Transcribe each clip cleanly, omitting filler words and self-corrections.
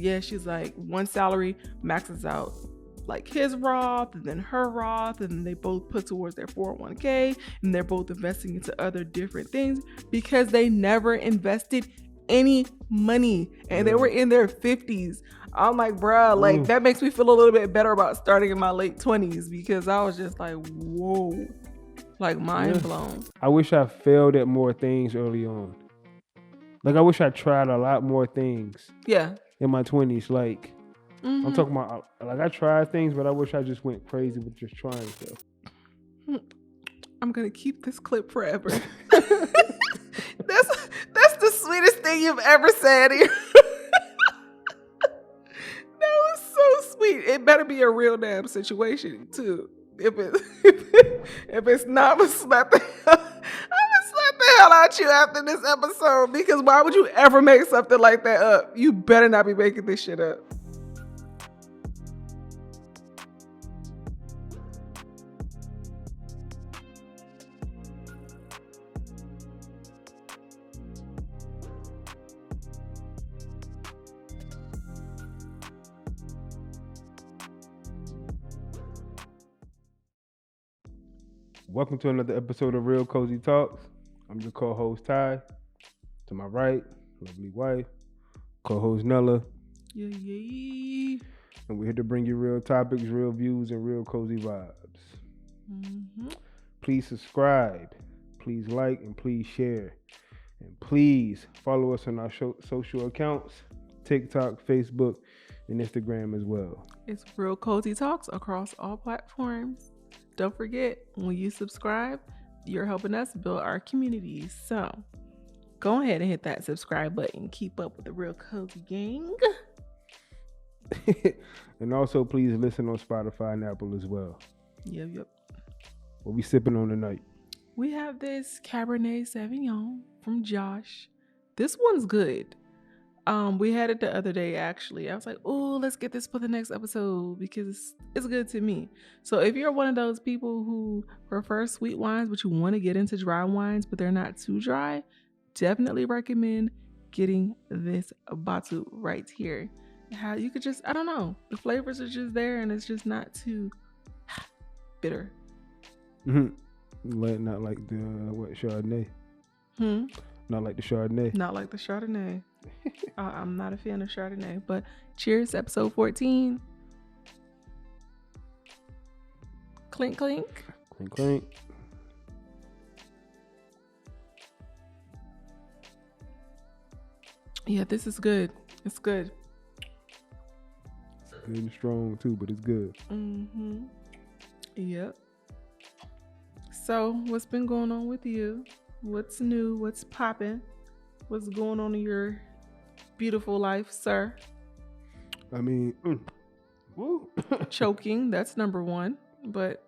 Yeah, she's like, one salary maxes out like his Roth and then her Roth, and then they both put towards their 401k, and they're both investing into other different things because they never invested any money, and they were in their 50s. I'm like, bruh, like that makes me feel a little bit better about starting in my late 20s, because I was just like, whoa, like mind blown. I wish I failed at more things early on. Like, I wish I tried a lot more things. Yeah. In my 20s, like, I'm talking about, like, I tried things, but I wish I just went crazy with just trying stuff. I'm gonna keep this clip forever. That's the sweetest thing you've ever said here. That was so sweet. It better be a real damn situation too. If it's not, I'm gonna slap the hell out you after this episode, because why would you ever make something like that up? You better not be making this shit up. Welcome to another episode of Real Cozy Talks. I'm your co-host Ty. To my right, lovely wife, co-host Nella. Yeah. And we're here to bring you real topics, real views, and real cozy vibes. Please subscribe, please like, and please share. And please follow us on our social accounts, TikTok, Facebook, and Instagram as well. It's Real Cozy Talks across all platforms. Don't forget, when you subscribe, you're helping us build our community. So go ahead and hit that subscribe button. Keep up with the Real Cozy Gang. And also, please listen on Spotify and Apple as well. Yep. What we sipping on tonight? We have this Cabernet Sauvignon from Josh. This one's good. We had it the other day, actually. I was like, oh, let's get this for the next episode because it's good to me. So if you're one of those people who prefer sweet wines, but you want to get into dry wines, but they're not too dry, definitely recommend getting this bottle right here. How you could just, I don't know, the flavors are just there and it's just not too bitter. Not like the, Chardonnay? Not like the Chardonnay. Not like the Chardonnay. I'm not a fan of Chardonnay, but cheers, episode 14. Clink, clink. Clink, clink. Yeah, this is good. It's good. Good and strong too, but it's good. Yep. So, what's been going on with you? What's new? What's popping? What's going on in your beautiful life, sir? I mean, woo. Choking, that's number one, but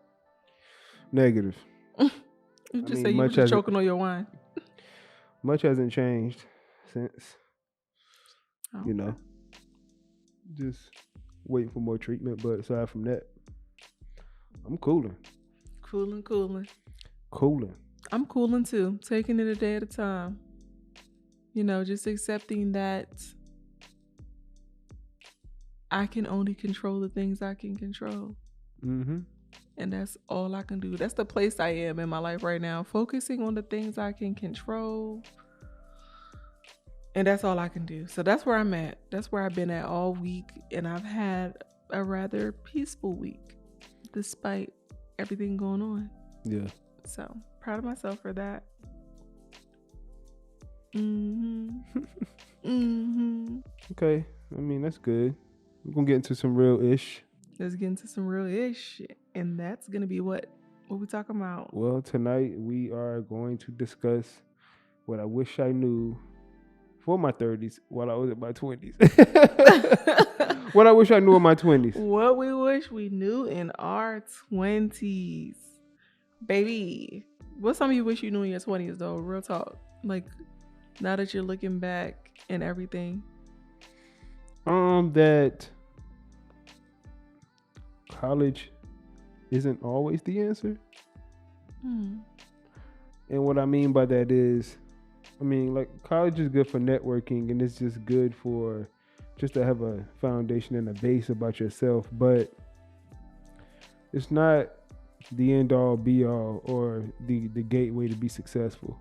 negative. You just say you were just choking on your wine. Much hasn't changed since, just waiting for more treatment. But aside from that, I'm cooling. Cooling. I'm cooling too, taking it a day at a time. Just accepting that I can only control the things I can control. And that's all I can do. That's the place I am in my life right now, focusing on the things I can control. And that's all I can do. So that's where I'm at. That's where I've been at all week. And I've had a rather peaceful week, despite everything going on. Yeah. So proud of myself for that. Okay. I mean, that's good. We're going to get into some real ish. Let's get into some real ish. And that's going to be what we talking about? Well, tonight we are going to discuss what I wish I knew for my 30s while I was in my 20s. What I wish I knew in my 20s. What we wish we knew in our 20s. Baby. What's something you wish you knew in your 20s, though? Real talk. Like, now that you're looking back and everything. That college isn't always the answer. And what I mean by that is, like, college is good for networking and it's just good for just to have a foundation and a base about yourself, but it's not the end all be all or the gateway to be successful.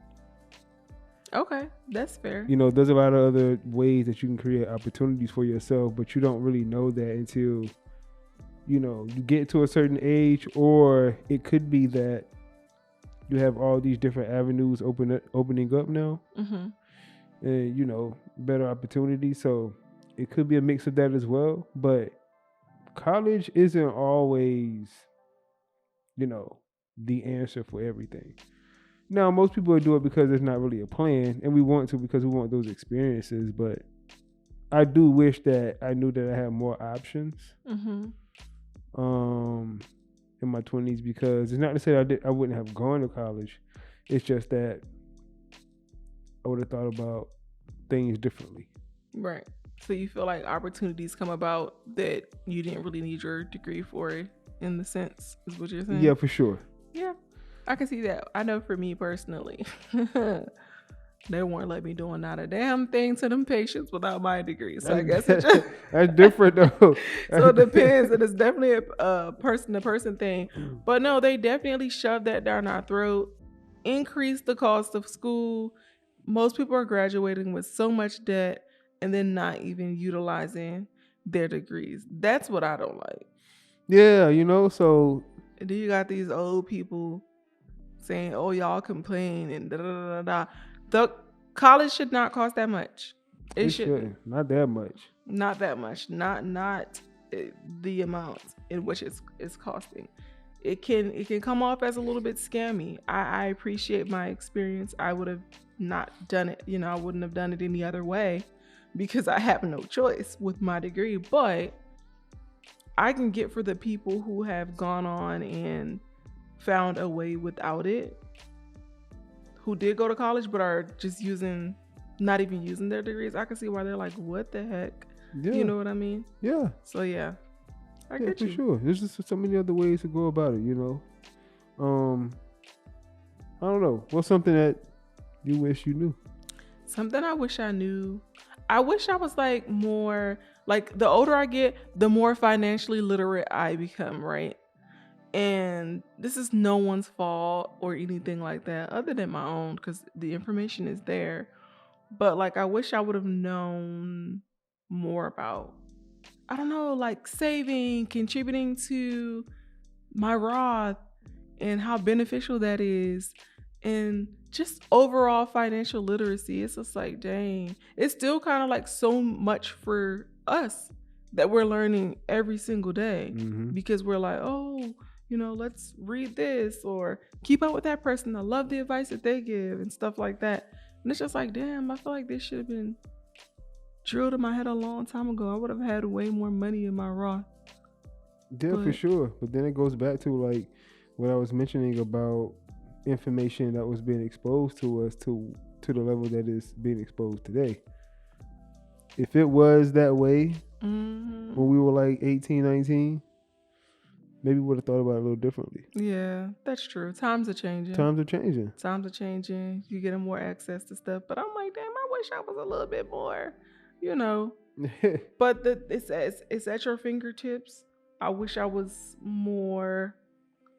Okay, that's fair. You know, there's a lot of other ways that you can create opportunities for yourself, but you don't really know that until, you know, you get to a certain age, or it could be that you have all these different avenues opening up now, and, you know, better opportunities. So it could be a mix of that as well. But college isn't always, you know, the answer for everything. Now, most people do it because it's not really a plan, and we want to because we want those experiences. But I do wish that I knew that I had more options in my 20s, because it's not to say I wouldn't have gone to college. It's just that I would have thought about things differently. Right. So you feel like opportunities come about that you didn't really need your degree for, in the sense, is what you're saying? Yeah, for sure. Yeah, I can see that. I know for me personally, they won't let me doing not a damn thing to them patients without my degree. So I guess it just that's different though. So it depends. And it's definitely a person-to-person thing. But no, they definitely shove that down our throat, increase the cost of school. Most people are graduating with so much debt and then not even utilizing their degrees. That's what I don't like. Yeah, you know, so... And then you got these old people saying, oh, y'all complain and da-da-da-da-da. The college should not cost that much. It shouldn't. Not that much. Not that much. Not the amount in which it's costing. It can come off as a little bit scammy. I appreciate my experience. I would have not done it. You know, I wouldn't have done it any other way because I have no choice with my degree. But I can get for the people who have gone on and found a way without it, who did go to college but are just not even using their degrees. I can see why they're like, what the heck? Yeah. You know what I mean? Yeah. So yeah, I get you. For sure. There's just so many other ways to go about it, you know. I don't know. What's something that you wish you knew? Something I wish I knew. I wish I was like more, like the older I get, the more financially literate I become, right? And this is no one's fault or anything like that other than my own, because the information is there. But like, I wish I would have known more about, I don't know, like saving, contributing to my Roth and how beneficial that is. And just overall financial literacy. It's just like, dang, it's still kind of like so much for us that we're learning every single day, because we're like, oh, you know, let's read this or keep up with that person. I love the advice that they give and stuff like that. And it's just like, damn, I feel like this should have been drilled in my head a long time ago. I would have had way more money in my Roth. Yeah, for sure. But then it goes back to like what I was mentioning about information that was being exposed to us to the level that is being exposed today. If it was that way when we were like 18, 19, maybe we would have thought about it a little differently. Yeah, that's true. Times are changing. You get more access to stuff. But I'm like, damn, I wish I was a little bit more, you know. But it's at your fingertips. I wish I was more,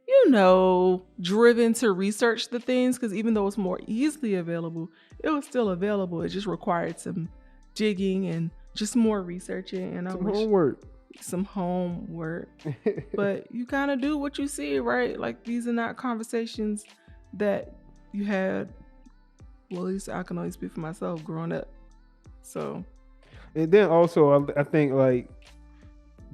you know, driven to research the things, because even though it's more easily available, it was still available. It just required some digging and just more researching and some homework. But you kind of do what you see, right? Like, these are not conversations that you had, well, at least I can only speak for myself growing up. So, and then also I think like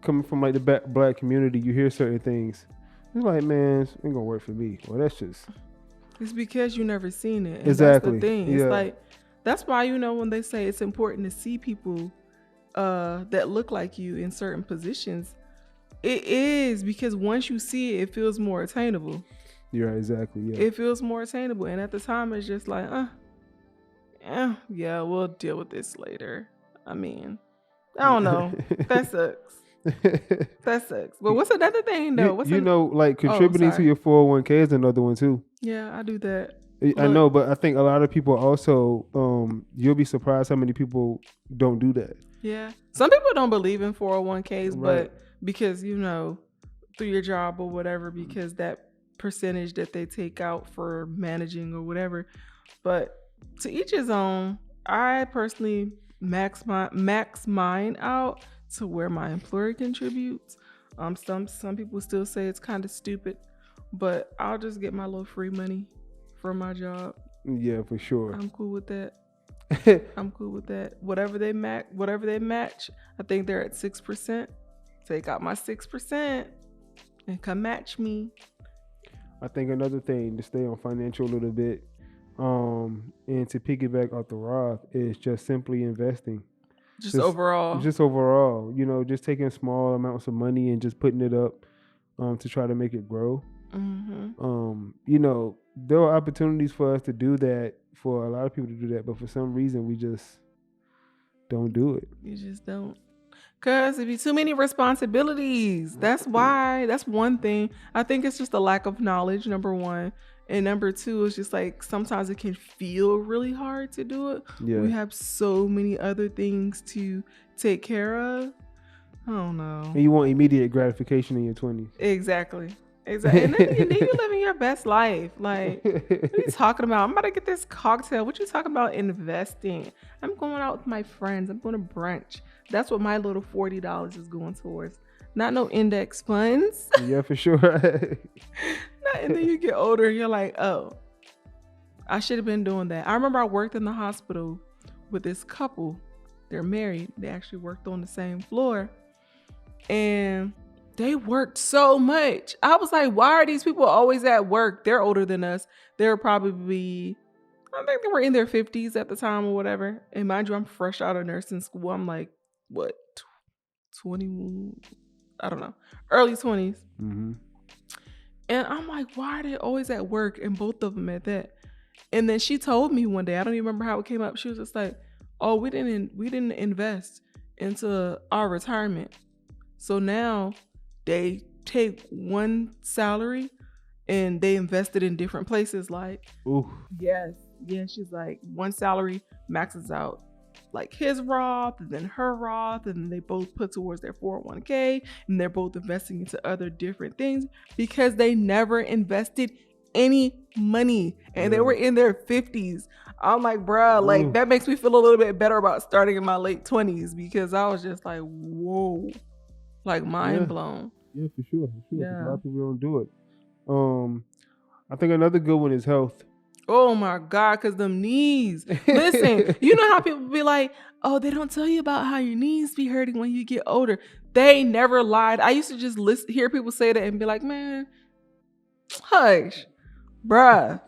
coming from like the black community, you hear certain things. It's like, man, it ain't gonna work for me. Well, it's because you never seen it. And exactly. That's the thing. It's like, that's why, you know, when they say it's important to see people that look like you in certain positions, it is, because once you see it, it feels more attainable. Yeah, exactly. Yeah. It feels more attainable. And at the time, it's just like, yeah, we'll deal with this later. I mean, I don't know. That sucks. That sucks. But what's another thing though? Like contributing to your 401k is another one too. Yeah, I do that. I know, but I think a lot of people also, you'll be surprised how many people don't do that. Yeah. Some people don't believe in 401ks, Right. but because, through your job or whatever, because that percentage that they take out for managing or whatever. But to each his own. I personally max mine out to where my employer contributes. Some people still say it's kind of stupid, but I'll just get my little free money from my job. Yeah, for sure. I'm cool with that. I'm cool with that. Whatever they match, I think they're at 6%. Take out my 6% and come match me. I think another thing to stay on financial a little bit, and to piggyback off the Roth, is just simply investing. Just overall, just taking small amounts of money and just putting it up, to try to make it grow. There are opportunities for us to do that, for a lot of people to do that, but for some reason we just don't do it. You just don't. Because it'd be too many responsibilities. That's why. That's one thing. I think it's just a lack of knowledge, number one. And number two is just like sometimes it can feel really hard to do it. Yeah. We have so many other things to take care of. I don't know. And you want immediate gratification in your 20s. Exactly. And then you're living your best life. Like, what are you talking about? I'm about to get this cocktail. What you talking about investing? I'm going out with my friends. I'm going to brunch. That's what my little $40 is going towards. Not no index funds. Yeah, for sure. And then you get older and you're like, oh, I should have been doing that. I remember I worked in the hospital with this couple. They're married. They actually worked on the same floor. And they worked so much. I was like, why are these people always at work? They're older than us. They were probably, I think they were in their 50s at the time or whatever. And mind you, I'm fresh out of nursing school. I'm like, what, 21? I don't know. Early 20s. Mm-hmm. And I'm like, why are they always at work? And both of them at that. And then she told me one day, I don't even remember how it came up. She was just like, oh, we didn't invest into our retirement. So now they take one salary and they invest it in different places. Like, ooh. Yes. Yeah, she's like, one salary maxes out like his Roth and then her Roth, and they both put towards their 401k, and they're both investing into other different things because they never invested any money, and they were in their 50s. I'm like, bruh, like that makes me feel a little bit better about starting in my late 20s, because I was just like, whoa, like mind blown. Yeah, for sure. Yeah. A lot of people don't do it. I think another good one is health. Oh my God, because them knees. Listen, you know how people be like, oh, they don't tell you about how your knees be hurting when you get older. They never lied. I used to just hear people say that and be like, man, hush. Bruh,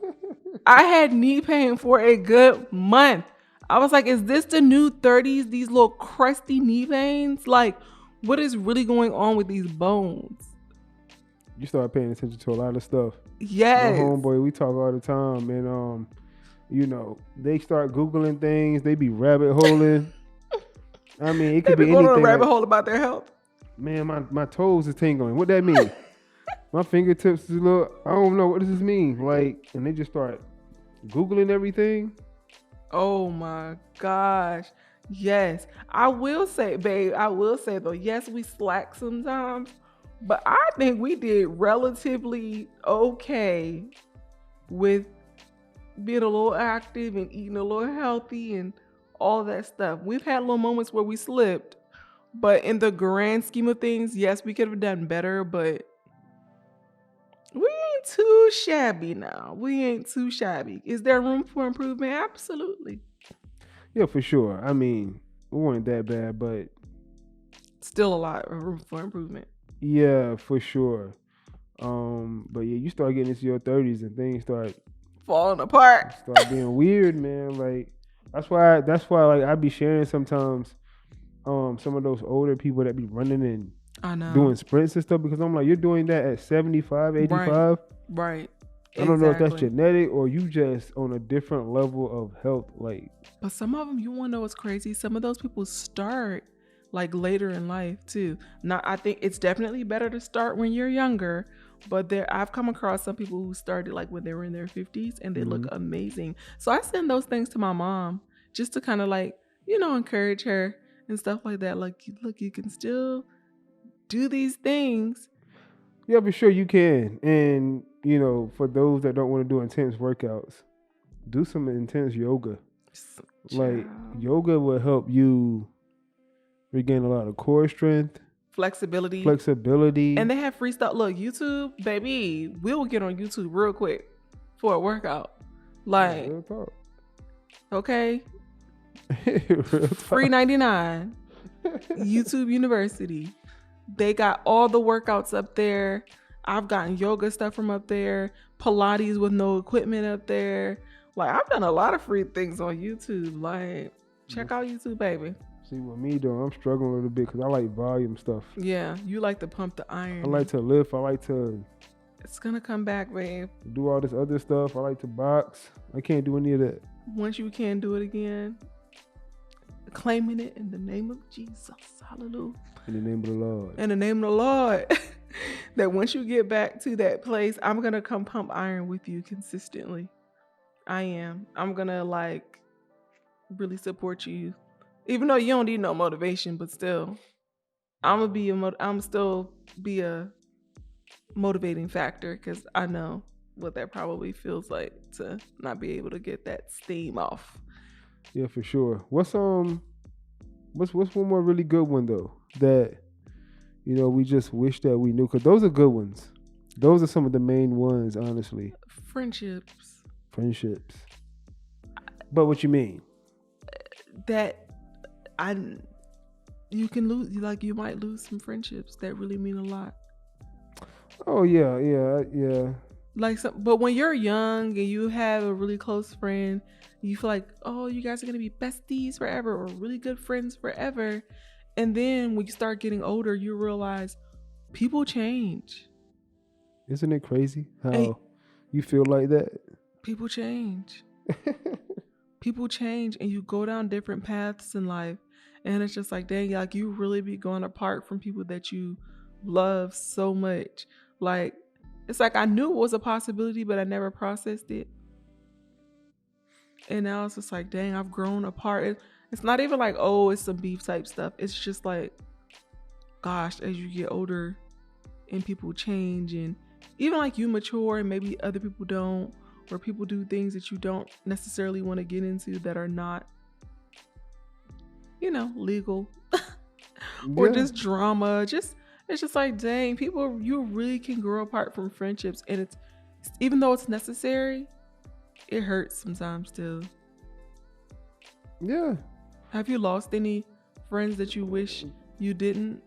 I had knee pain for a good month. I was like, is this the new 30s, these little crusty knee pains? Like, what is really going on with these bones? You start paying attention to a lot of stuff. Yes. My homeboy, we talk all the time, and they start Googling things. They be rabbit holing. I mean, it could be anything. They be going on a rabbit hole about their health. Man, my toes is tingling. What that mean? My fingertips is a little, I don't know, what does this mean? Like, and they just start Googling everything. Oh my gosh. Yes. I will say, babe, though, yes, we slack sometimes. But I think we did relatively okay with being a little active and eating a little healthy and all that stuff. We've had little moments where we slipped, but in the grand scheme of things, yes, we could have done better, but we ain't too shabby now. We ain't too shabby. Is there room for improvement? Absolutely. Yeah, for sure. I mean, we weren't that bad, but still a lot of room for improvement. Yeah, for sure. But yeah, you start getting into your 30s and things start falling apart. Start being weird, man. Like that's why like I be sharing sometimes some of those older people that be running and doing sprints and stuff, because I'm like, you're doing that at 75, 85. Right. I don't know if that's genetic or you just on a different level of health. Like, but some of them, you want to know what's crazy? Some of those people start like later in life too. Now, I think it's definitely better to start when you're younger, But I've come across some people who started like when they were in their 50s and they look Mhm. amazing. So I send those things to my mom just to kind of like, encourage her and stuff like that. Like, look, you can still do these things. Yeah, for sure you can. And for those that don't want to do intense workouts, do some intense yoga. Like Child. yoga will help you regain a lot of core strength, Flexibility. flexibility. And they have free stuff. Look, YouTube, baby, we'll get on YouTube real quick for a workout. Like, Real talk. okay, Real free talk. 99. YouTube University. They got all the workouts up there. I've gotten yoga stuff from up there, Pilates with no equipment up there. Like, I've done a lot of free things on YouTube. Like, check out YouTube, baby. See, with me though, I'm struggling a little bit because I like volume stuff. Yeah, you like to pump the iron. I like to lift. I like to It's gonna come back, babe. do all this other stuff. I like to box. I can't do any of that. Once you can do it again, claiming it in the name of Jesus. Hallelujah. In the name of the Lord. In the name of the Lord. That once you get back to that place, I'm gonna come pump iron with you consistently. I am. I'm gonna like really support you, even though you don't need no motivation. But still, I'm still be a motivating factor because I know what that probably feels like to not be able to get that steam off. Yeah, for sure. What's one more really good one though that we just wish that we knew, because those are good ones. Those are some of the main ones, honestly. Friendships. But what you mean? That you can lose, like you might lose some friendships that really mean a lot. Oh yeah. Like but when you're young and you have a really close friend, you feel like, oh, you guys are gonna be besties forever or really good friends forever. And then when you start getting older, you realize people change. Isn't it crazy how you feel like that? People change. People change and you go down different paths in life. And it's just like, dang, like you really be going apart from people that you love so much. Like, it's like I knew it was a possibility, but I never processed it. And now it's just like, dang, I've grown apart. It's not even like, oh, it's some beef type stuff. It's just like, gosh, as you get older and people change and even like you mature and maybe other people don't, or people do things that you don't necessarily want to get into that are not, legal or just drama. It's just like, dang, people, you really can grow apart from friendships. And it's, even though it's necessary, it hurts sometimes too. Yeah. Have you lost any friends that you wish you didn't,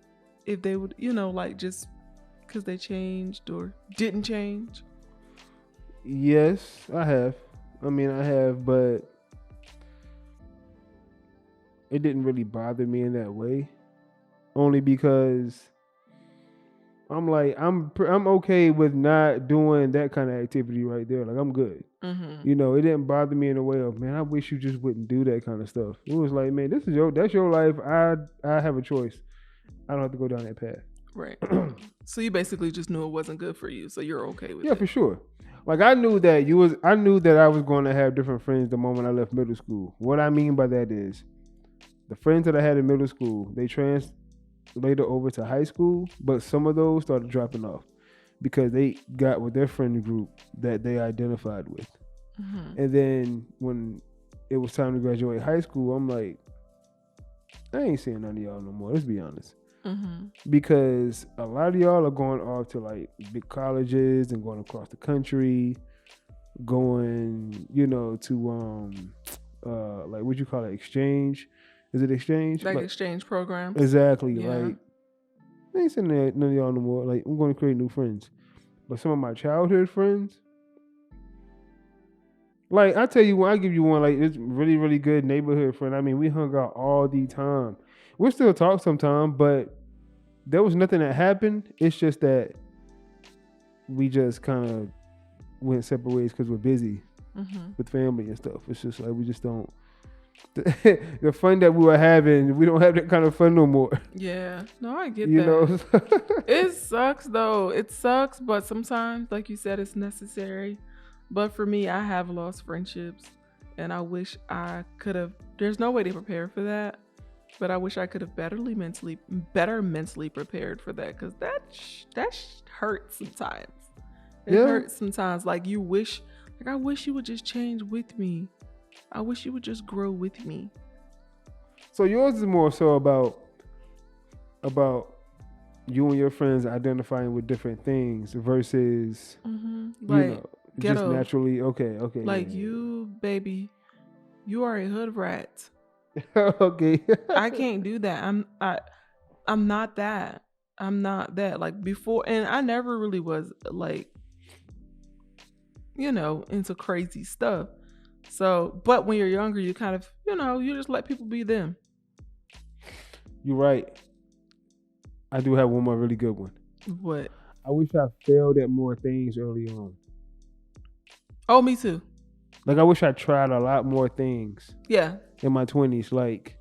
if they would, like just because they changed or didn't change? Yes, I have. I have, but it didn't really bother me in that way. Only because I'm like, I'm okay with not doing that kind of activity right there. Like, I'm good. Mm-hmm. It didn't bother me in a way of, man, I wish you just wouldn't do that kind of stuff. It was like, man, that's your life. I have a choice. I don't have to go down that path. Right. So you basically just knew it wasn't good for you, so you're okay with it. Yeah, for sure. Like, I knew that I was going to have different friends the moment I left middle school. What I mean by that is, the friends that I had in middle school, they translated over to high school, but some of those started dropping off because they got with their friend group that they identified with. Mm-hmm. And then when it was time to graduate high school, I'm like, I ain't seeing none of y'all no more. Let's be honest. Mm-hmm. Because a lot of y'all are going off to like big colleges and going across the country, going, to like, what you call it, exchange? Is it exchange? Like exchange programs? Exactly. Yeah. Like, I ain't seeing none of y'all no more. Like, I'm going to create new friends. But some of my childhood friends, like, I tell you one, I give you one, like, it's really, really good neighborhood friend. We hung out all the time. We still talk sometimes, but there was nothing that happened. It's just that we just kind of went separate ways because we're busy with family and stuff. It's just like we just don't the fun that we were having, we don't have that kind of fun no more. Yeah. No, I get You that. know? It sucks though. It sucks, but sometimes, like you said, it's necessary. But for me, I have lost friendships, and I wish I could have. There's no way to prepare for that, but I wish I could have better mentally prepared for that, because that hurts sometimes. It hurts sometimes. Like you wish, like I wish you would just change with me. I wish you would just grow with me. So yours is more so about you and your friends identifying with different things versus Like just ghetto. naturally. Okay. Like you, baby, you are a hood rat. Okay. I can't do that. I'm not that. I'm not that. Like before, and I never really was like, into crazy stuff. So, but when you're younger, you kind of, you just let people be them. You're right. I do have one more really good one. What? I wish I failed at more things early on. Oh, me too. Like I wish I tried a lot more things. Yeah. In my 20s, like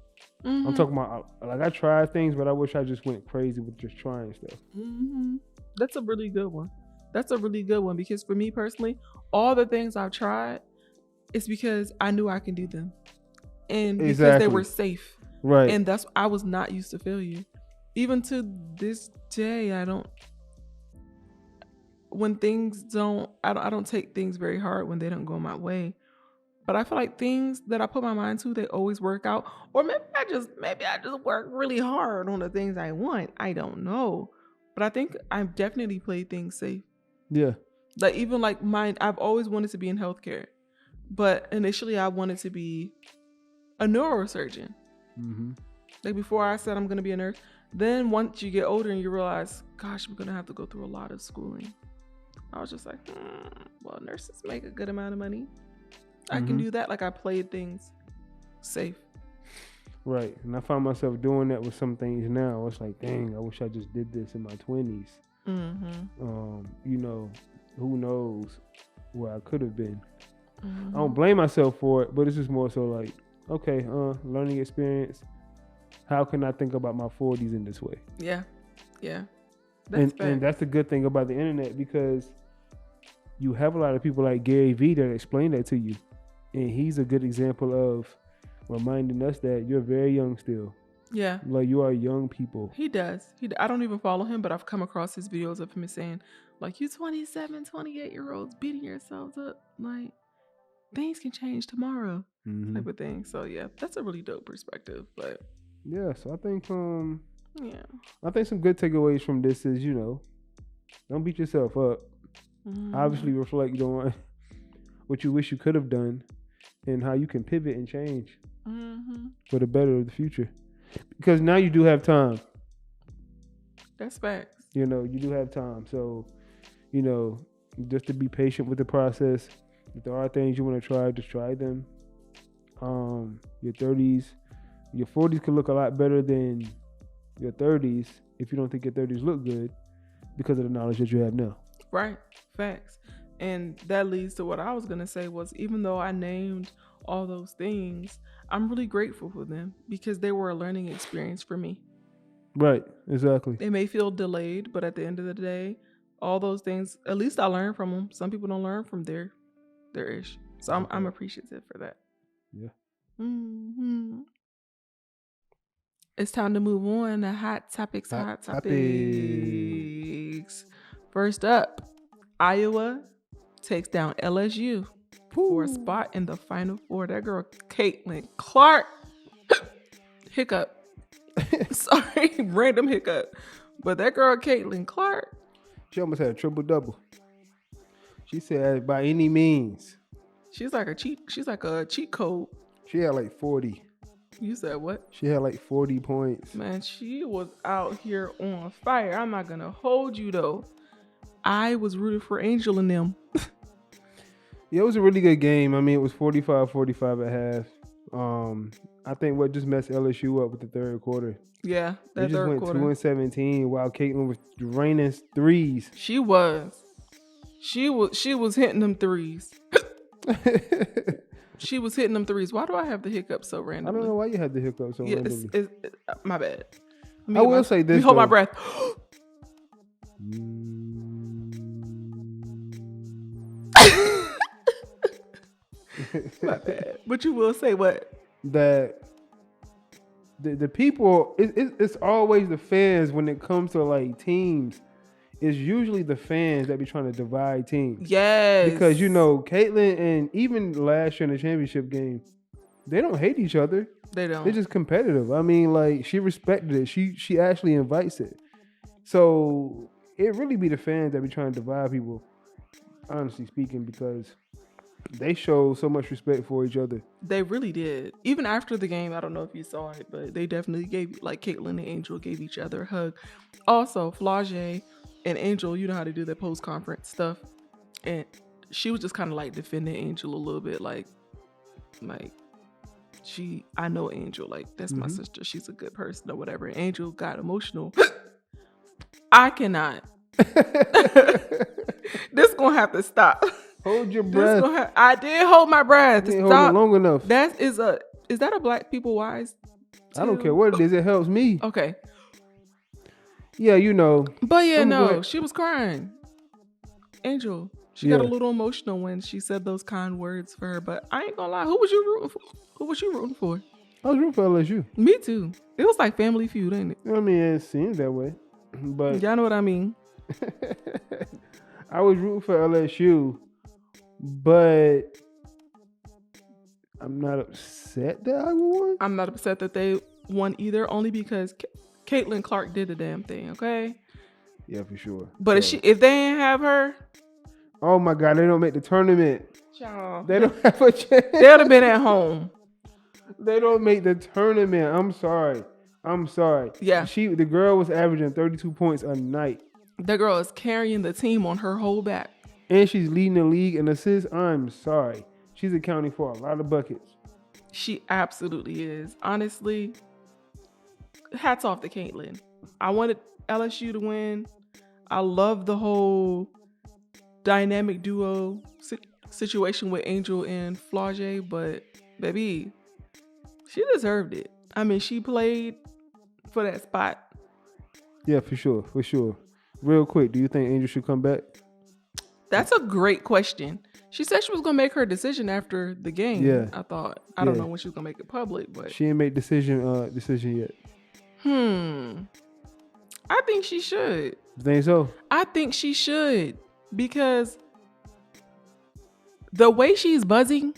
I'm talking about, like I tried things, but I wish I just went crazy with just trying stuff. That's a really good one. That's a really good one, because for me personally, all the things I've tried, it's because I knew I can do them, and because they were safe. Right. And I was not used to failure. Even to this day, I don't take things very hard when they don't go my way. But I feel like things that I put my mind to, they always work out. Or maybe I just work really hard on the things I want. I don't know. But I think I've definitely played things safe. Yeah. Like even like mine, I've always wanted to be in healthcare. But initially I wanted to be a neurosurgeon. Like before I said I'm going to be a nurse. Then once you get older and you realize, gosh, we're going to have to go through a lot of schooling. I was just like, well, nurses make a good amount of money. I can do that. Like I played things safe. Right. And I find myself doing that with some things now. It's like, dang, I wish I just did this in my 20s. Who knows where I could have been. I don't blame myself for it, but it's just more so like, okay, learning experience. How can I think about my 40s in this way? Yeah. And that's the good thing about the internet, because you have a lot of people like Gary Vee that explain that to you. And he's a good example of reminding us that you're very young still. Yeah. Like you are young people. He does. I don't even follow him, but I've come across his videos of him saying, like, you 27, 28-year-olds beating yourselves up. Like, things can change tomorrow. Type of thing. So, yeah, that's a really dope perspective. But yeah, so I think I think some good takeaways from this is, don't beat yourself up. Obviously reflect on what you wish you could have done and how you can pivot and change for the better of the future. Because now you do have time. That's facts. You do have time. So, just to be patient with the process. If there are things you want to try, just try them. Your 30s, your 40s could look a lot better than your 30s if you don't think your 30s look good because of the knowledge that you have now. Right. Facts. And that leads to what I was going to say was, even though I named all those things, I'm really grateful for them because they were a learning experience for me. Right. Exactly. They may feel delayed, but at the end of the day, all those things, at least I learned from them. Some people don't learn from their ish. So I'm appreciative for that. Yeah. It's time to move on to hot topics. First up, Iowa takes down LSU for a spot in the Final Four. That girl, Caitlin Clark. Hiccup. Sorry, random hiccup. But that girl, Caitlin Clark. She almost had a triple-double. She said, by any means. She's like a cheat code. She had like 40. You said what? She had like 40 points. Man, she was out here on fire. I'm not going to hold you, though. I was rooting for Angel and them. Yeah, it was a really good game. I mean, it was 45-45 at half. I think what just messed LSU up with the third quarter. Yeah, that third quarter. They just went 2-17 while Caitlin was raining threes. She was hitting them threes. She was hitting them threes. Why do I have the hiccups so I randomly? don't know why you had the hiccups so randomly. My bad. I will say this. Let me hold my breath. My bad. But you will say what? That the people, it's always the fans when it comes to like teams. It's usually the fans that be trying to divide teams. Yes. Because, you know, Caitlyn and even last year in the championship game, they don't hate each other. They don't. They're just competitive. I mean, like, she respected it. She actually invites it. So it really be the fans that be trying to divide people, honestly speaking, because they show so much respect for each other. They really did. Even after the game, I don't know if you saw it, but they definitely gave, like, Caitlyn and Angel gave each other a hug. Also, Flage and Angel, you know how to do their post-conference stuff. And she was just kind of like defending Angel a little bit. Like I know Angel. Like, that's my sister. She's a good person or whatever. And Angel got emotional. I cannot. This gonna have to stop. Hold your breath. I did hold my breath. You ain't hold it long enough. Is that a Black people wise? I don't care what it is. It helps me. Okay. Yeah, you know. But yeah, no, she was crying. Angel, she got a little emotional when she said those kind words for her. But I ain't gonna lie, who was you rooting for? Who was you rooting for? I was rooting for LSU. Me too. It was like Family Feud, ain't it? I mean, it seems that way. But y'all know what I mean. I was rooting for LSU, but I'm not upset that I won. I'm not upset that they won either, only because Caitlin Clark did the damn thing, okay? Yeah, for sure. But if they ain't have her, oh my God, they don't make the tournament. Child, they don't have a chance. They'd have been at home. They don't make the tournament. I'm sorry. Yeah. The girl was averaging 32 points a night. The girl is carrying the team on her whole back. And she's leading the league in assists. I'm sorry. She's accounting for a lot of buckets. She absolutely is. Honestly, hats off to Caitlin. I wanted LSU to win. I love the whole dynamic duo situation with Angel and Flage, but baby, she deserved it. I mean, she played for that spot. Yeah, for sure. Real quick, do you think Angel should come back? That's a great question. She said she was going to make her decision after the game. Yeah. I thought. I don't know when she was going to make it public, but she didn't make decision yet. I think she should. You think so? I think she should, because the way she's buzzing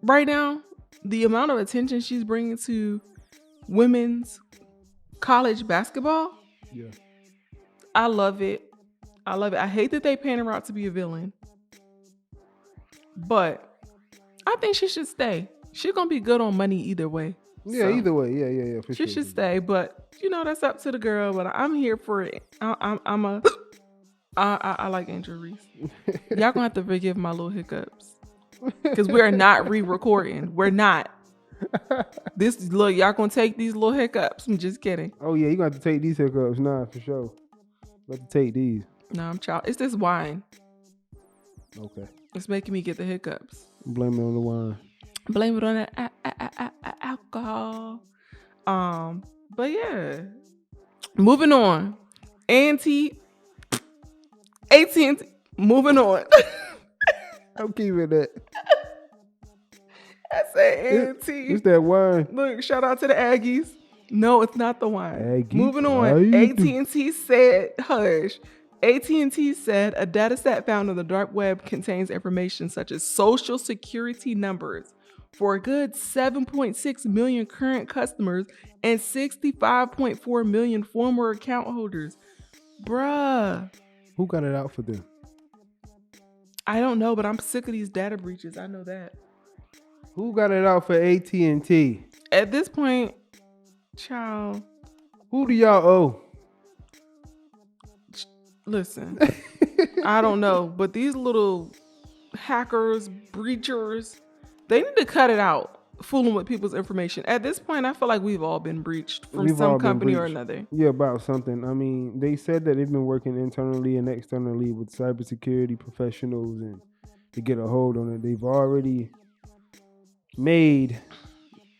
right now, the amount of attention she's bringing to women's college basketball, I love it. I hate that they paint her out to be a villain, but I think she should stay. She's gonna be good on money either way. Yeah, so, either way. Yeah. For she should stay, but you know, that's up to the girl. But I'm here for it. I like Angel Reese. Y'all gonna have to forgive my little hiccups, because we're not re-recording. We're not. Y'all gonna take these little hiccups. I'm just kidding. Oh yeah, you gonna have to take these hiccups. Nah, for sure. You have to take these. No, I'm child. It's this wine. Okay. It's making me get the hiccups. Blame it on the wine. Blame it on the alcohol. But yeah. Moving on. AT&T. Moving on. I'm keeping that. I say A&T. It's that wine. Look, shout out to the Aggies. No, it's not the wine. Aggies. Moving on. AT&T said, hush. AT&T said a data set found on the dark web contains information such as social security numbers for a good 7.6 million current customers and 65.4 million former account holders. Bruh. Who got it out for them? I don't know, but I'm sick of these data breaches. I know that. Who got it out for AT&T? At this point, child. Who do y'all owe? Listen, I don't know, but these little hackers, breachers, they need to cut it out, fooling with people's information. At this point, I feel like we've all been breached from some company or another. Yeah, about something. I mean, they said that they've been working internally and externally with cybersecurity professionals and to get a hold on it. They've already made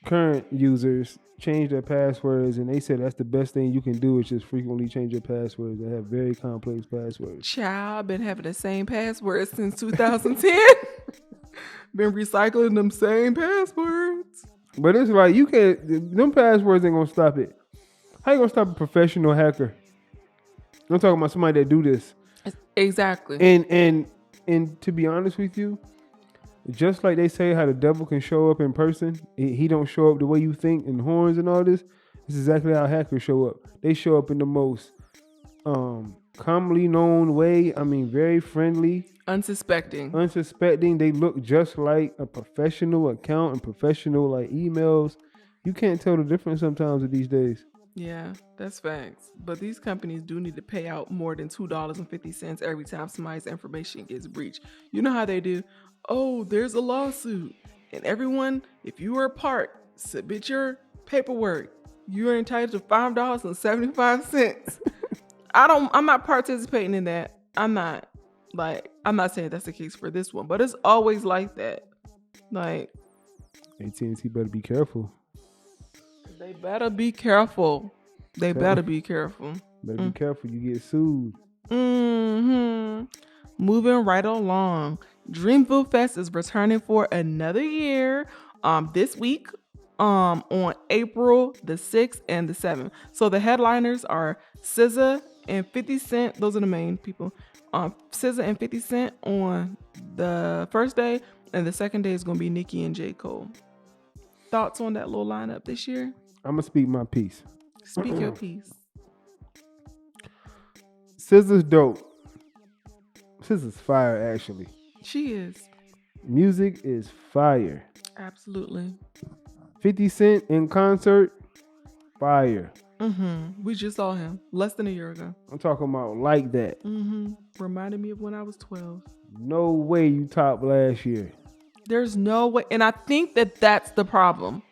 current users change their passwords, and they said that's the best thing you can do is just frequently change your passwords. They have very complex passwords. Child, I've been having the same password since 2010. Been recycling them same passwords. But it's like you can't. Them passwords ain't gonna stop it. How you gonna stop a professional hacker? I'm talking about somebody that do this. Exactly. And to be honest with you, just like they say how the devil can show up in person, he don't show up the way you think and horns and all this. This is exactly how hackers show up. They show up in the most commonly known way. I mean, very friendly. Unsuspecting. They look just like a professional account and professional like emails. You can't tell the difference sometimes of these days. Yeah, that's facts. But these companies do need to pay out more than $2.50 every time somebody's information gets breached. You know how they do? Oh, there's a lawsuit. And everyone, if you are a part, submit your paperwork. You are entitled to $5.75. I'm not participating in that. I'm not saying that's the case for this one, but it's always like that. Like, AT&T better be careful. They better be careful. Better be careful. Better be careful. You get sued. Moving right along. Dreamville Fest is returning for another year. This week, on April the 6th and the 7th. So the headliners are SZA and 50 Cent. Those are the main people. SZA and 50 Cent on the first day, and the second day is going to be Nicki and J. Cole. Thoughts on that little lineup this year? I'm going to speak my piece. Speak your piece. SZA's dope. SZA's fire, actually. She is. Music is fire. Absolutely. 50 Cent in concert, fire. We just saw him less than a year ago. I'm talking about like that. Reminded me of when I was 12. No way you topped last year. There's no way. And I think that's the problem.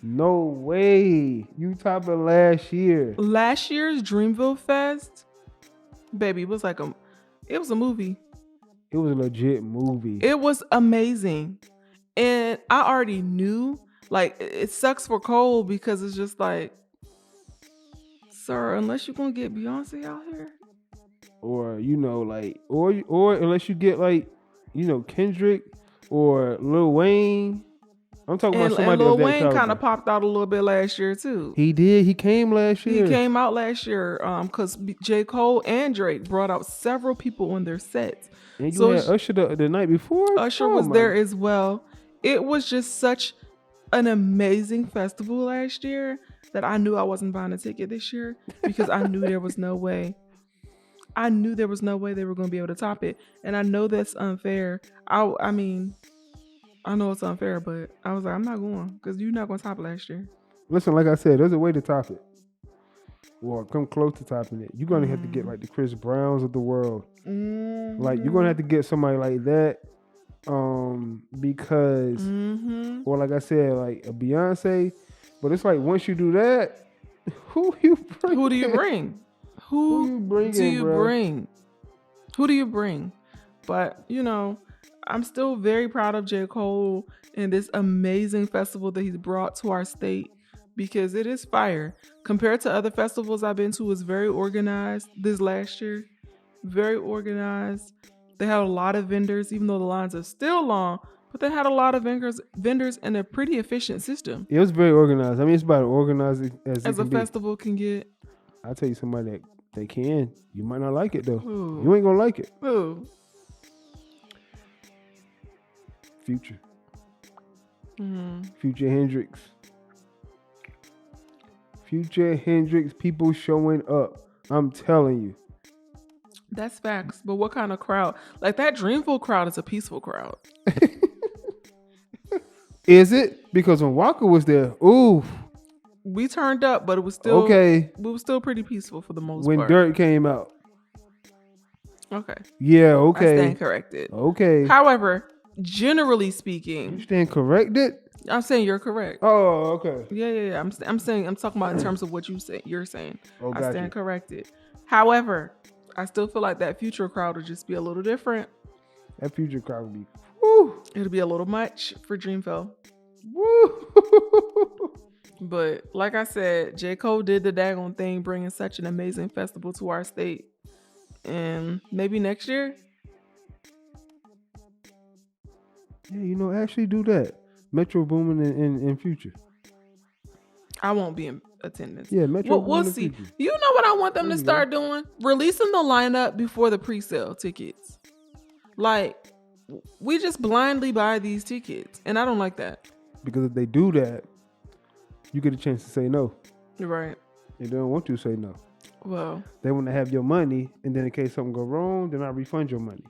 No way you topped it last year. Last year's Dreamville Fest, baby, it was a movie. It was a legit movie. It was amazing. And I already knew, like, it sucks for Cole because it's just like, sir, unless you're going to get Beyonce out here. Or, or unless you get, Kendrick or Lil Wayne. I'm talking about somebody. And Lil Wayne kind of popped out a little bit last year, too. He did. He came last year. He came out last year because J. Cole and Drake brought out several people on their sets. And you had Usher the night before? Usher was there as well. It was just such an amazing festival last year that I knew I wasn't buying a ticket this year because I knew there was no way. I knew there was no way they were going to be able to top it. And I know that's unfair. I mean, I know it's unfair, but I was like, I'm not going because you're not going to top last year. Listen, like I said, there's a way to top it. Or come close to topping it. You're going to have to get like the Chris Browns of the world. Like, you're going to have to get somebody like that. Because, or like I said, like a Beyonce. But it's like once you do that, who do you bring? Who do you bring? Who do you bring? But, I'm still very proud of J. Cole and this amazing festival that he's brought to our state because it is fire. Compared to other festivals I've been to, it's very organized this last year. Very organized. They had a lot of vendors, even though the lines are still long, but they had a lot of vendors and a pretty efficient system. It was very organized. I mean, it's about as organized as a festival can get. I'll tell you somebody that they can. You might not like it, though. Ooh. You ain't going to like it. Ooh. Future. Future Hendrix. Future Hendrix, people showing up. I'm telling you. That's facts. But what kind of crowd? Like that Dreamville crowd is a peaceful crowd. Is it? Because when Walker was there, ooh. We turned up, but it was still okay. It was still pretty peaceful for the most part. When Dirt came out. Okay. Yeah, okay. I stand corrected. Okay. However, generally speaking. You stand corrected? I'm saying you're correct. Oh, okay. Yeah. I'm talking about in terms of what you're saying. Oh, I stand corrected. However, I still feel like that Future crowd would just be a little different. That Future crowd would be Woo. It'll be a little much for Dreamville. Woo. But like I said, J. Cole did the daggone thing, bringing such an amazing festival to our state. And maybe next year. Yeah, actually do that. Metro Boomin in future. I won't be in attendance. Yeah, Metro Boomin. We'll see. Future. You know what I want them to start doing? Releasing the lineup before the pre-sale tickets. Like, we just blindly buy these tickets, and I don't like that. Because if they do that, you get a chance to say no. Right. And they don't want you to say no. Well, they want to have your money, and then in case something go wrong, then I refund your money.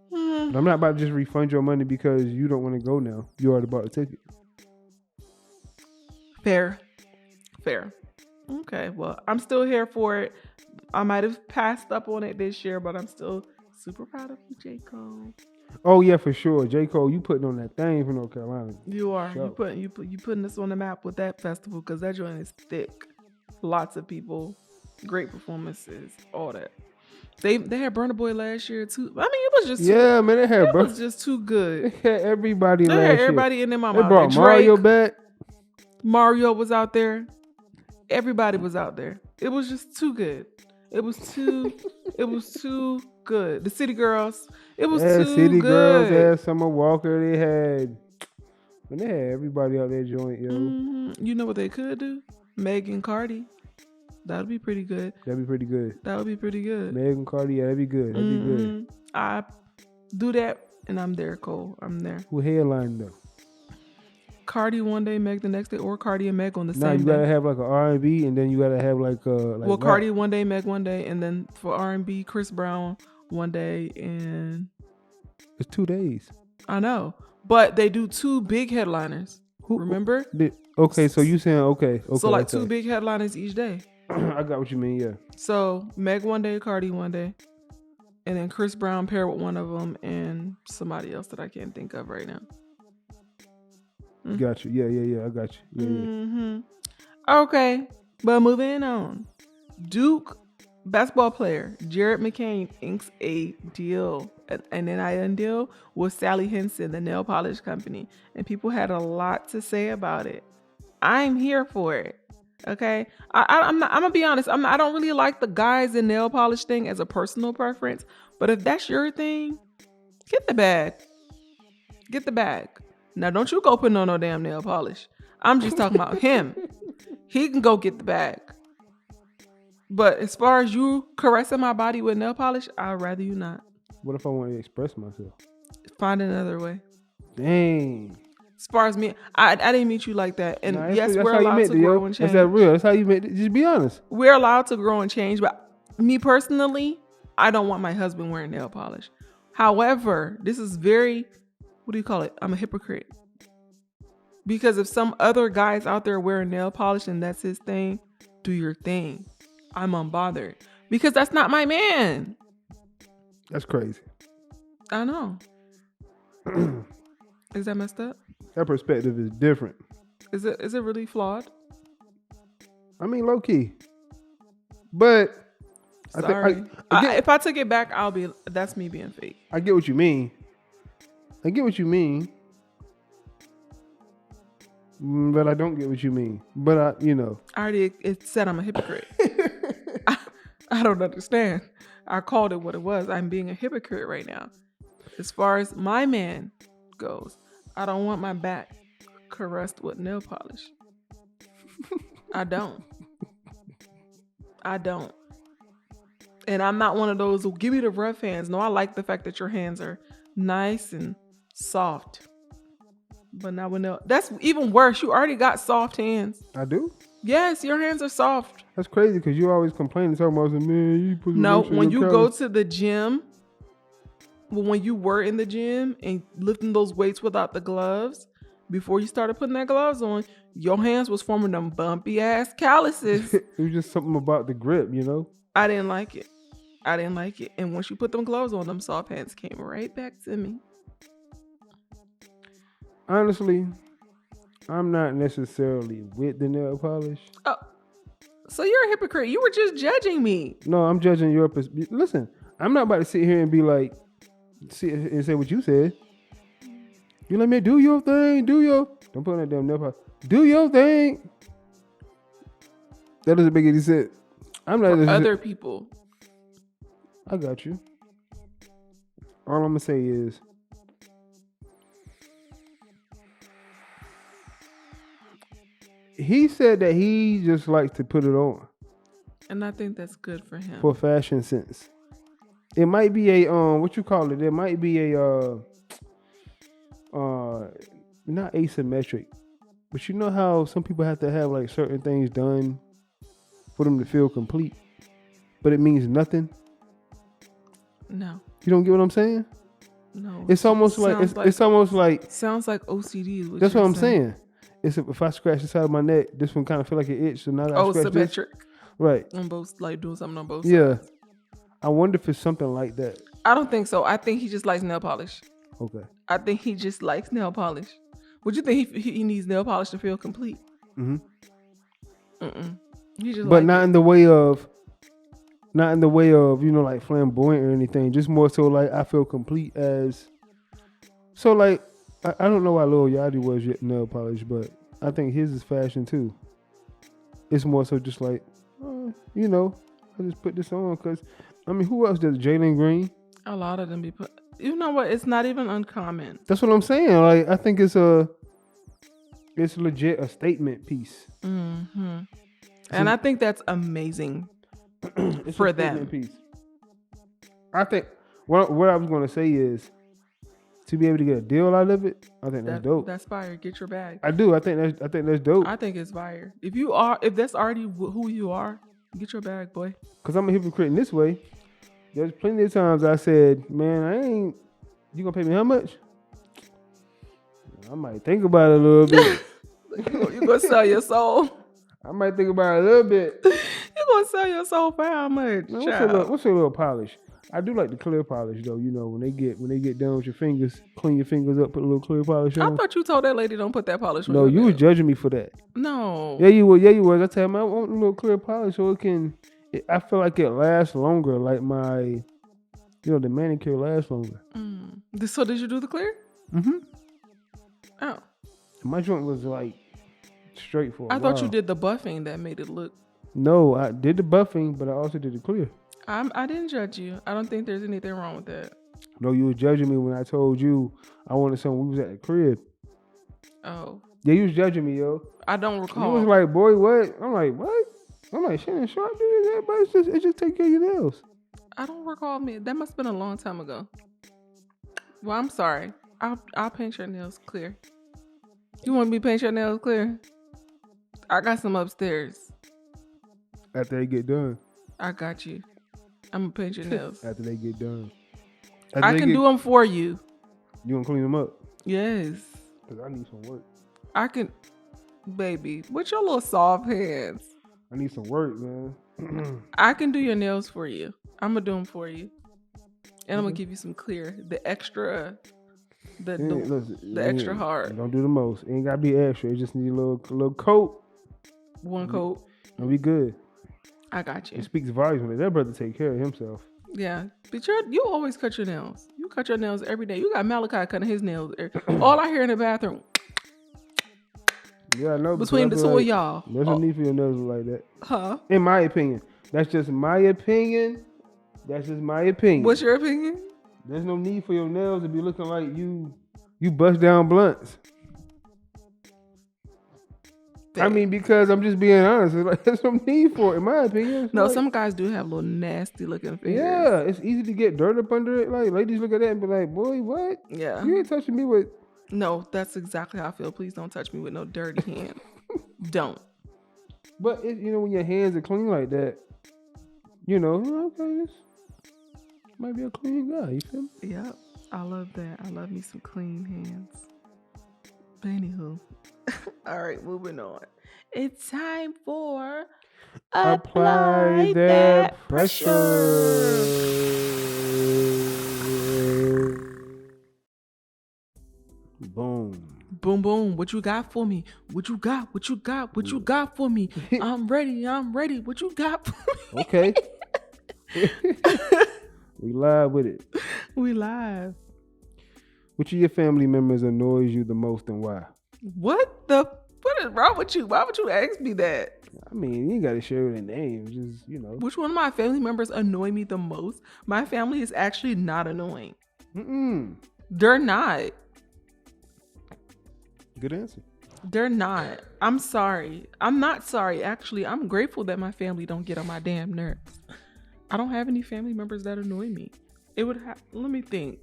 But I'm not about to just refund your money because you don't want to go now. You already bought a ticket. Fair. Okay, well, I'm still here for it. I might have passed up on it this year, but I'm still super proud of you, J. Cole. Oh yeah, for sure. J. Cole, you putting on that thing for North Carolina. You are. Sure. You putting us on the map with that festival because that joint is thick. Lots of people, great performances, all that. They had Burna Boy last year too. I mean, it was just man. It was just too good. They had everybody They last had year. everybody in their mama. They brought Drake, Mario back. Mario was out there. Everybody was out there. It was just too good. It was too good. The City Girls. It was too City good. Girls, they had Summer Walker, they had everybody out there joint, yo. Mm-hmm. You know what they could do? Meg and Cardi. That would be pretty good. That'd be pretty good. That would be pretty good. Meg and Cardi, yeah, that'd be good. That'd be good. I do that and I'm there, Cole. I'm there. Who headline though? Cardi one day, Meg the next day, or Cardi and Meg on the same day. Nah, you gotta have like an R&B, and then you gotta have like well, Cardi one day, Meg one day, and then for R&B, Chris Brown one day, and it's 2 days. I know, but they do 2 big headliners. Remember? Okay, so you saying okay? So like 2 big headliners each day. I got what you mean. Yeah. So Meg one day, Cardi one day, and then Chris Brown paired with one of them and somebody else that I can't think of right now. Got you. Yeah. I got you. Yeah. Okay, but moving on. Duke basketball player Jared McCain inks a deal, an NIL deal with Sally Henson, the nail polish company, and people had a lot to say about it. I'm here for it. Okay, I'm gonna be honest. I don't really like the guys in nail polish thing as a personal preference, but if that's your thing, get the bag. Get the bag. Now, don't you go putting on no damn nail polish. I'm just talking about him. He can go get the bag. But as far as you caressing my body with nail polish, I'd rather you not. What if I want to express myself? Find another way. Dang. As far as me, I didn't meet you like that. And yes, that's we're how you allowed meant to it, grow and change. That's that real. That's how you meant it. Just be honest. We're allowed to grow and change. But me personally, I don't want my husband wearing nail polish. However, this is very... What do you call it? I'm a hypocrite. Because if some other guy's out there wearing nail polish and that's his thing, do your thing. I'm unbothered. Because that's not my man. That's crazy. I know. Is that messed up? That perspective is different. Is it really flawed? I mean, low key. But sorry. If I took it back, that's me being fake. I get what you mean. But I don't get what you mean. But I already said I'm a hypocrite. I don't understand. I called it what it was. I'm being a hypocrite right now. As far as my man goes, I don't want my back caressed with nail polish. I don't. And I'm not one of those who give me the rough hands. No, I like the fact that your hands are nice and soft. But now that's even worse. You already got soft hands. I do? Yes, your hands are soft. That's crazy because you always complain and talking about, man, you put no, when you go to the gym, when you were in the gym and lifting those weights without the gloves, before you started putting that gloves on, your hands was forming them bumpy ass calluses. It was just something about the grip, I didn't like it. And once you put them gloves on, them soft hands came right back to me. Honestly, I'm not necessarily with the nail polish. Oh, so you're a hypocrite. You were just judging me. No, I'm judging your perspective. Listen, I'm not about to sit here and be like, and say what you said. You let me do your thing. Don't put on that damn nail polish. Do your thing. That doesn't make any sense. I'm not For other people. I got you. All I'm gonna say is, he said that he just likes to put it on And I think that's good for him. for fashion sense. It might be a what you call it? It might be a not asymmetric, but you know how some people have to have like certain things done for them to feel complete, but it means nothing. No. You don't get what I'm saying? No. It's almost like it's almost like sounds like OCD. Is that's what I'm saying. It's if I scratch the side of my neck, this one kind of feel like an itch. So now that I scratch symmetric. This, right. On both, like doing something on both Yeah. sides. I wonder if it's something like that. I don't think so. I think he just likes nail polish. Okay. I think he just likes nail polish. Would you think he needs nail polish to feel complete? Mm-hmm. He just but not in the way of like flamboyant or anything. Just more so like I feel complete as. So like I don't know why Lil Yachty was nail polish, but I think his is fashion too. It's more so just like, I just put this on because, who else does Jalen Green? A lot of them be put. You know what? It's not even uncommon. That's what I'm saying. Like I think it's legit a statement piece. Mm-hmm. And I think that's amazing for them. Piece. I think what I was going to say is to be able to get a deal out of it. I think that's dope. That's fire. Get your bag. I do. I think that's dope. I think it's fire. If that's already who you are, get your bag, boy. Because I'm a hypocrite in this way. There's plenty of times I said, man, you gonna pay me how much? I might think about it a little bit. You gonna sell your soul? I might think about it a little bit. You gonna sell your soul for how much? Man, what's a little polish? I do like the clear polish though. You know, when they get done with your fingers, clean your fingers up, put a little clear polish on. I thought you told that lady don't put that polish on. No, you was judging me for that. No. Yeah, you was. I tell him I want a little clear polish so it can. I feel like it lasts longer. Like my, the manicure lasts longer. So did you do the clear? Mm-hmm. Oh. My joint was like straight for a while. I thought you did the buffing that made it look. No, I did the buffing, but I also did the clear. I didn't judge you. I don't think there's anything wrong with that. No, you was judging me when I told you I wanted something. We was at the crib. Oh. Yeah, you was judging me, yo. I don't recall. You was like, boy, what? I'm like, what? I'm like, Shannon Sharp do this, but it's just take care of your nails. I don't recall me. That must have been a long time ago. Well, I'm sorry. I'll paint your nails clear. You want me to paint your nails clear? I got some upstairs. After they get done. I got you. I'm gonna paint your nails. After they get done. I can do them for you. You gonna clean them up? Yes. Cause I need some work. I can, baby. With your little soft hands. I need some work, man. I can do your nails for you. I'm gonna do them for you, and I'm gonna give you some clear, the extra, the extra hard. Don't do the most. It ain't gotta be extra. It just need a little coat. One coat. It'll be good. I got you. It speaks volumes when that brother take care of himself. Yeah, but you always cut your nails. You cut your nails every day. You got Malachi cutting his nails. All I hear in the bathroom. Yeah, I know. Between the two of y'all. There's no need for your nails to look like that. Huh? In my opinion. That's just my opinion. What's your opinion? There's no need for your nails to be looking like you bust down blunts. Because I'm just being honest. Like, there's no need for it, in my opinion. No, some guys do have little nasty looking fingers. Yeah, it's easy to get dirt up under it. Like, ladies look at that and be like, boy, what? Yeah. You ain't touching me with... No, that's exactly how I feel. Please don't touch me with no dirty hand. Don't. But, when your hands are clean like that, okay, this might be a clean guy. You feel me? Yep. I love that. I love me some clean hands. But anywho. All right, moving on. It's time for Apply That Pressure. Boom. Boom, boom. What you got for me? What you got? What you got? What you got for me? I'm ready. What you got for me? Okay. We live with it. We live. Which of your family members annoys you the most and why? What is wrong with you? Why would you ask me that? I mean, you ain't got to share their names. Just, Which one of my family members annoy me the most? My family is actually not annoying. They're not. Good answer. They're not. I'm sorry. I'm not sorry. Actually, I'm grateful that my family don't get on my damn nerves. I don't have any family members that annoy me. It would have. Let me think.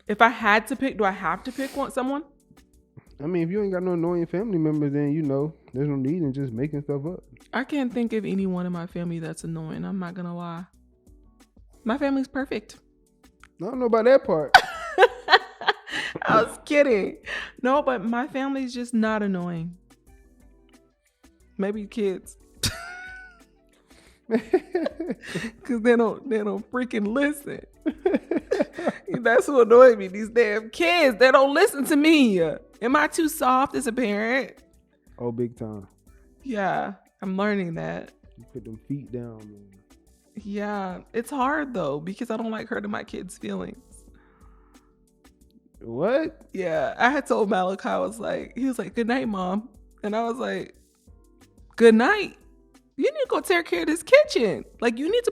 If I had to pick, do I have to pick someone? I mean, if you ain't got no annoying family members, then there's no need in just making stuff up. I can't think of anyone in my family that's annoying. I'm not gonna lie. My family's perfect. I don't know about that part. I was kidding. No, but my family's just not annoying. Maybe kids. Cause they don't freaking listen. That's what annoys me. These damn kids, they don't listen to me. Am I too soft as a parent? Oh, big time. Yeah, I'm learning that. You put them feet down, man. Yeah, it's hard though because I don't like hurting my kids' feelings. What? Yeah, I had told Malachi, he was like, "Good night, Mom," and I was like, "Good night. You need to go take care of this kitchen. Like, you need to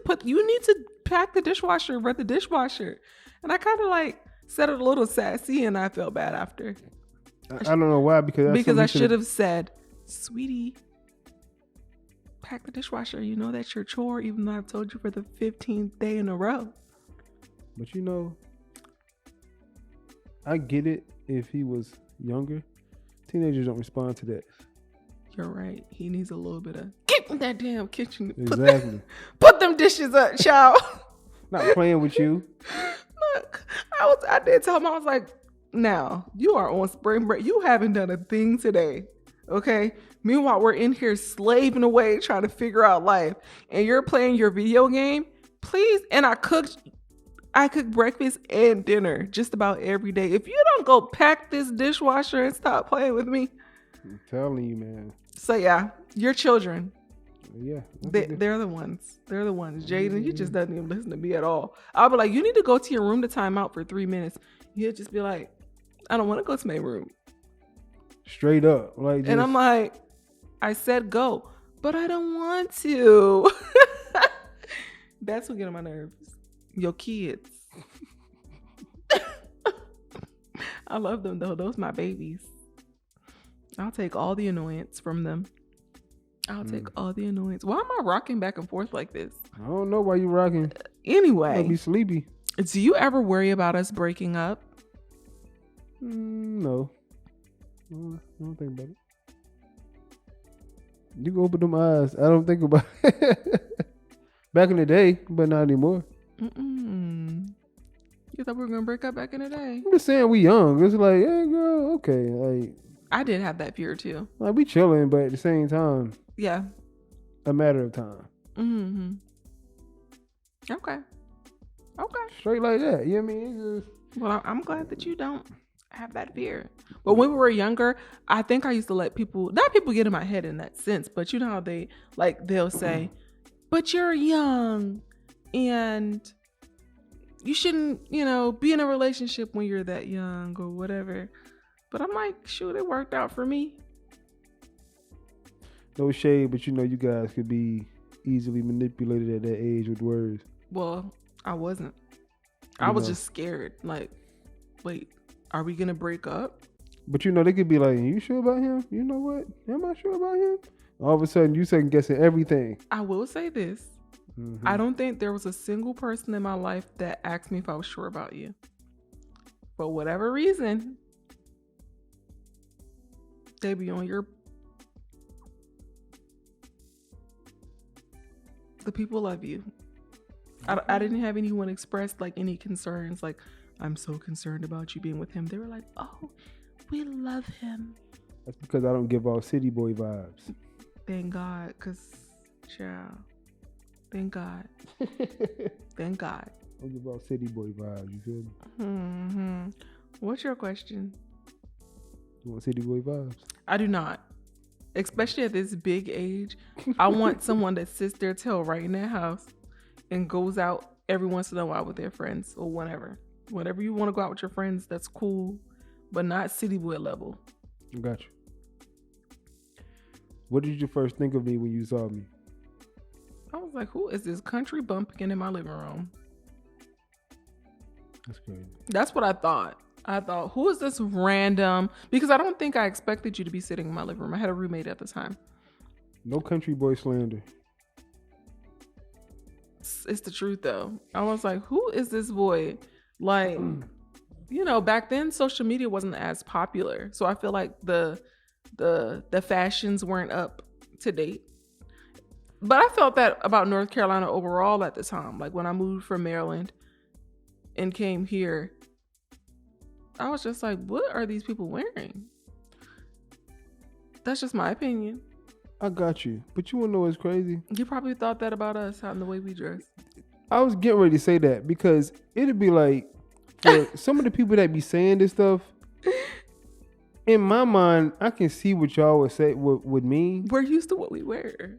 pack the dishwasher, run the dishwasher." And I kind of said it a little sassy, and I felt bad after. I don't know why, because I should have said, "Sweetie, pack the dishwasher. You know that's your chore, even though I've told you for the 15th day in a row." But I get it if he was younger. Teenagers don't respond to that. You're right. He needs a little bit of get in that damn kitchen. Exactly. Put them dishes up, child. Not playing with you. Look, I did tell him, I was like, now, you are on spring break. You haven't done a thing today. Okay? Meanwhile, we're in here slaving away trying to figure out life. And you're playing your video game. Please. And I cook breakfast and dinner just about every day. If you don't go pack this dishwasher and stop playing with me. I'm telling you, man. So yeah, your children. Yeah. They're the ones. They're the ones. Jaden, he just doesn't even listen to me at all. I'll be like, you need to go to your room to time out for 3 minutes. He'll just be like, I don't want to go to my room. Straight up. And I'm like, I said go, but I don't want to. That's what gets on my nerves. Your kids. I love them though. Those my babies. I'll take all the annoyance from them. I'll take all the annoyance. Why am I rocking back and forth like this? I don't know why you rocking. Anyway. I'll be sleepy. Do you ever worry about us breaking up? No. I don't think about it. You can open them eyes. I don't think about it. Back in the day, but not anymore. You thought we were going to break up back in the day? I'm just saying we young. It's like, hey, girl, okay. I did have that fear too. We chilling, but at the same time. Yeah. A matter of time. Okay. Straight like that. You know what I mean? Well, I'm glad that you don't have that fear. But when we were younger, I think I used to let not people get in my head in that sense, but you know how they'll say, but you're young and you shouldn't, be in a relationship when you're that young or whatever. But I'm like, shoot, it worked out for me. No shade, but you guys could be easily manipulated at that age with words. Well, I wasn't. I was just scared. Like, wait, are we going to break up? But they could be like, you sure about him? You know what? Am I sure about him? All of a sudden, you second guessing everything. I will say this. I don't think there was a single person in my life that asked me if I was sure about you. For whatever reason, they be on your... The people love you. I didn't have anyone express any concerns. Like, I'm so concerned about you being with him. They were like, oh, we love him. That's because I don't give off city boy vibes. Thank God, because, child, thank God. Thank God. I don't give off city boy vibes, you feel me? What's your question? You want city boy vibes? I do not. Especially at this big age. I want someone that sits their tail right in their house and goes out every once in a while with their friends or whatever. Whenever you want to go out with your friends, that's cool, but not city boy level. Got you. What did you first think of me when you saw me? I was like, who is this country bumpkin in my living room? That's crazy. That's what I thought. I thought, who is this random? Because I don't think I expected you to be sitting in my living room. I had a roommate at the time. No country boy slander. It's the truth, though. I was like, who is this boy? Like, back then social media wasn't as popular. So I feel like the fashions weren't up to date. But I felt that about North Carolina overall at the time. Like when I moved from Maryland and came here, I was just like, what are these people wearing? That's just my opinion. I got you. But you want to know what's crazy? You probably thought that about us, how in the way we dress. I was getting ready to say that because it'd be like, for some of the people that be saying this stuff, in my mind, I can see what y'all would say would mean. We're used to what we wear.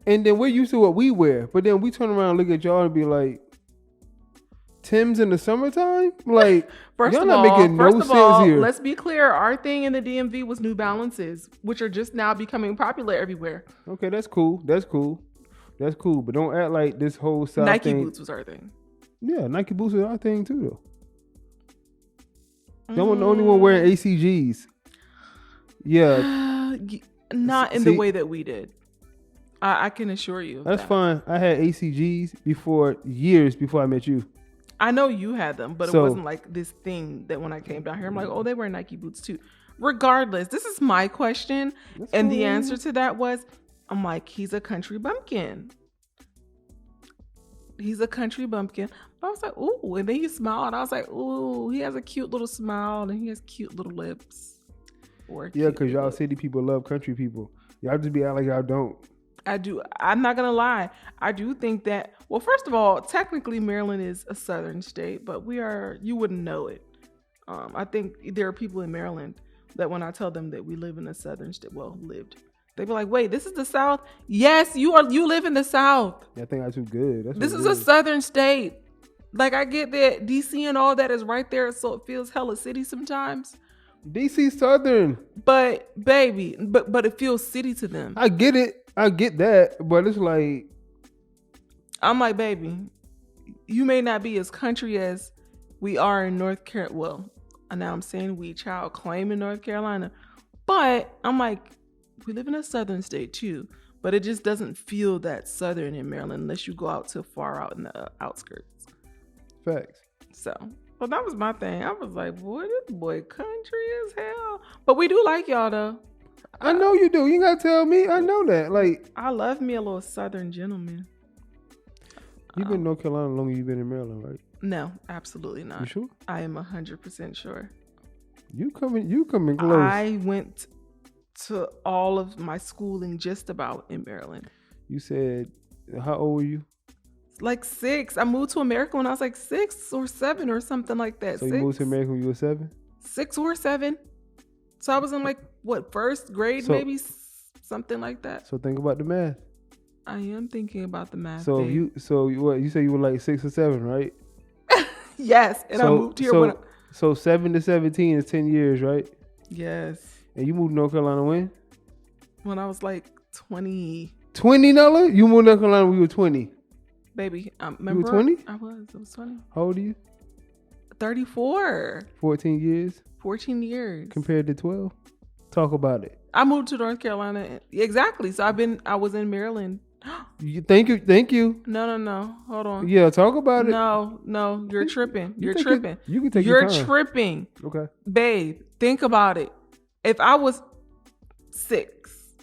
And then we're used to what we wear. But then we turn around and look at y'all and be like, Tim's in the summertime? Like, y'all not making no sense here. Let's be clear. Our thing in the DMV was New Balances, which are just now becoming popular everywhere. Okay, that's cool. That's cool. But don't act like this whole South Nike thing. boots was our thing. Yeah, Nike boots are our thing too, though. Y'all the only one wearing ACGs. Yeah. Not in the way that we did. I can assure you. That's fine. I had ACGs years before I met you. I know you had them, but it wasn't like this thing that when I came down here, I'm like, oh, they wear Nike boots too. Regardless, this is my question. And the answer to that was, I'm like, he's a country bumpkin. He's a country bumpkin. But I was like, ooh. And then he smiled. I was like, ooh, he has a cute little smile and he has cute little lips. Yeah, because y'all city people love country people. Y'all just be out like y'all don't. I do. I'm not going to lie. I do think that, well, first of all, technically Maryland is a southern state, but you wouldn't know it. I think there are people in Maryland that when I tell them that we live in a southern state, they'd be like, wait, this is the South? Yes, you live in the South. I think that's too good. This is a southern state. Like, I get that DC and all that is right there, so it feels hella city sometimes. DC southern. But, baby, but it feels city to them. I get it. I get that, but it's like, I'm like, baby, you may not be as country as we are in North Carolina. Well, now I'm saying we child claim in North Carolina, but I'm like, we live in a southern state too, but it just doesn't feel that southern in Maryland unless you go out to far out in the outskirts. Facts. So, well, that was my thing. I was like, boy, this boy country as hell. But we do like y'all though. I know you do. You gotta tell me. I know that. Like, I love me a little southern gentleman. You've been in North Carolina longer than you've been in Maryland, right? No, absolutely not. You sure? I am 100% sure. You coming close. I went to all of my schooling just about in Maryland. You said, how old were you? Like 6. I moved to America when I was like 6 or 7 or something like that. So you moved to America when you were 7? 6 or 7. So I was in like, first grade, maybe something like that. So think about the math. I am thinking about the math. So you say you were like 6 or 7, right? Yes, and I moved here So 7 to 17 is 10 years, right? Yes. And you moved to North Carolina when? When I was like 20. 20, Nella? You moved to North Carolina when you were 20? Baby, remember? You were 20? I was 20. How old are you? 34. 14 years? 14 years. Compared to 12? Talk about it. I moved to North Carolina. Exactly. So I was in Maryland. Thank you. No. Hold on. Yeah, talk about it. No. You're tripping. You're tripping. You can take your time. You're tripping. Okay. Babe, think about it. If I was 6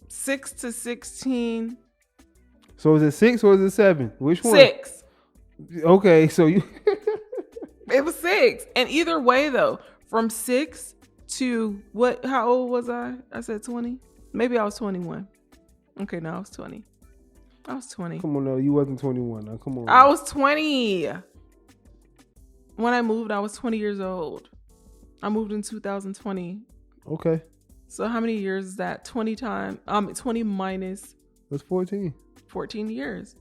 to 16. So is it 6 or is it 7? Which one? 6. Okay, so you... It was 6. And either way, though, from 6 to what? How old was I? I said 20. Maybe I was 21. Okay, no, I was 20. Come on, no, you wasn't 21. Now, come on. I was 20. When I moved, I was 20 years old. I moved in 2020. Okay. So how many years is that? 20 minus... That's 14. 14 years.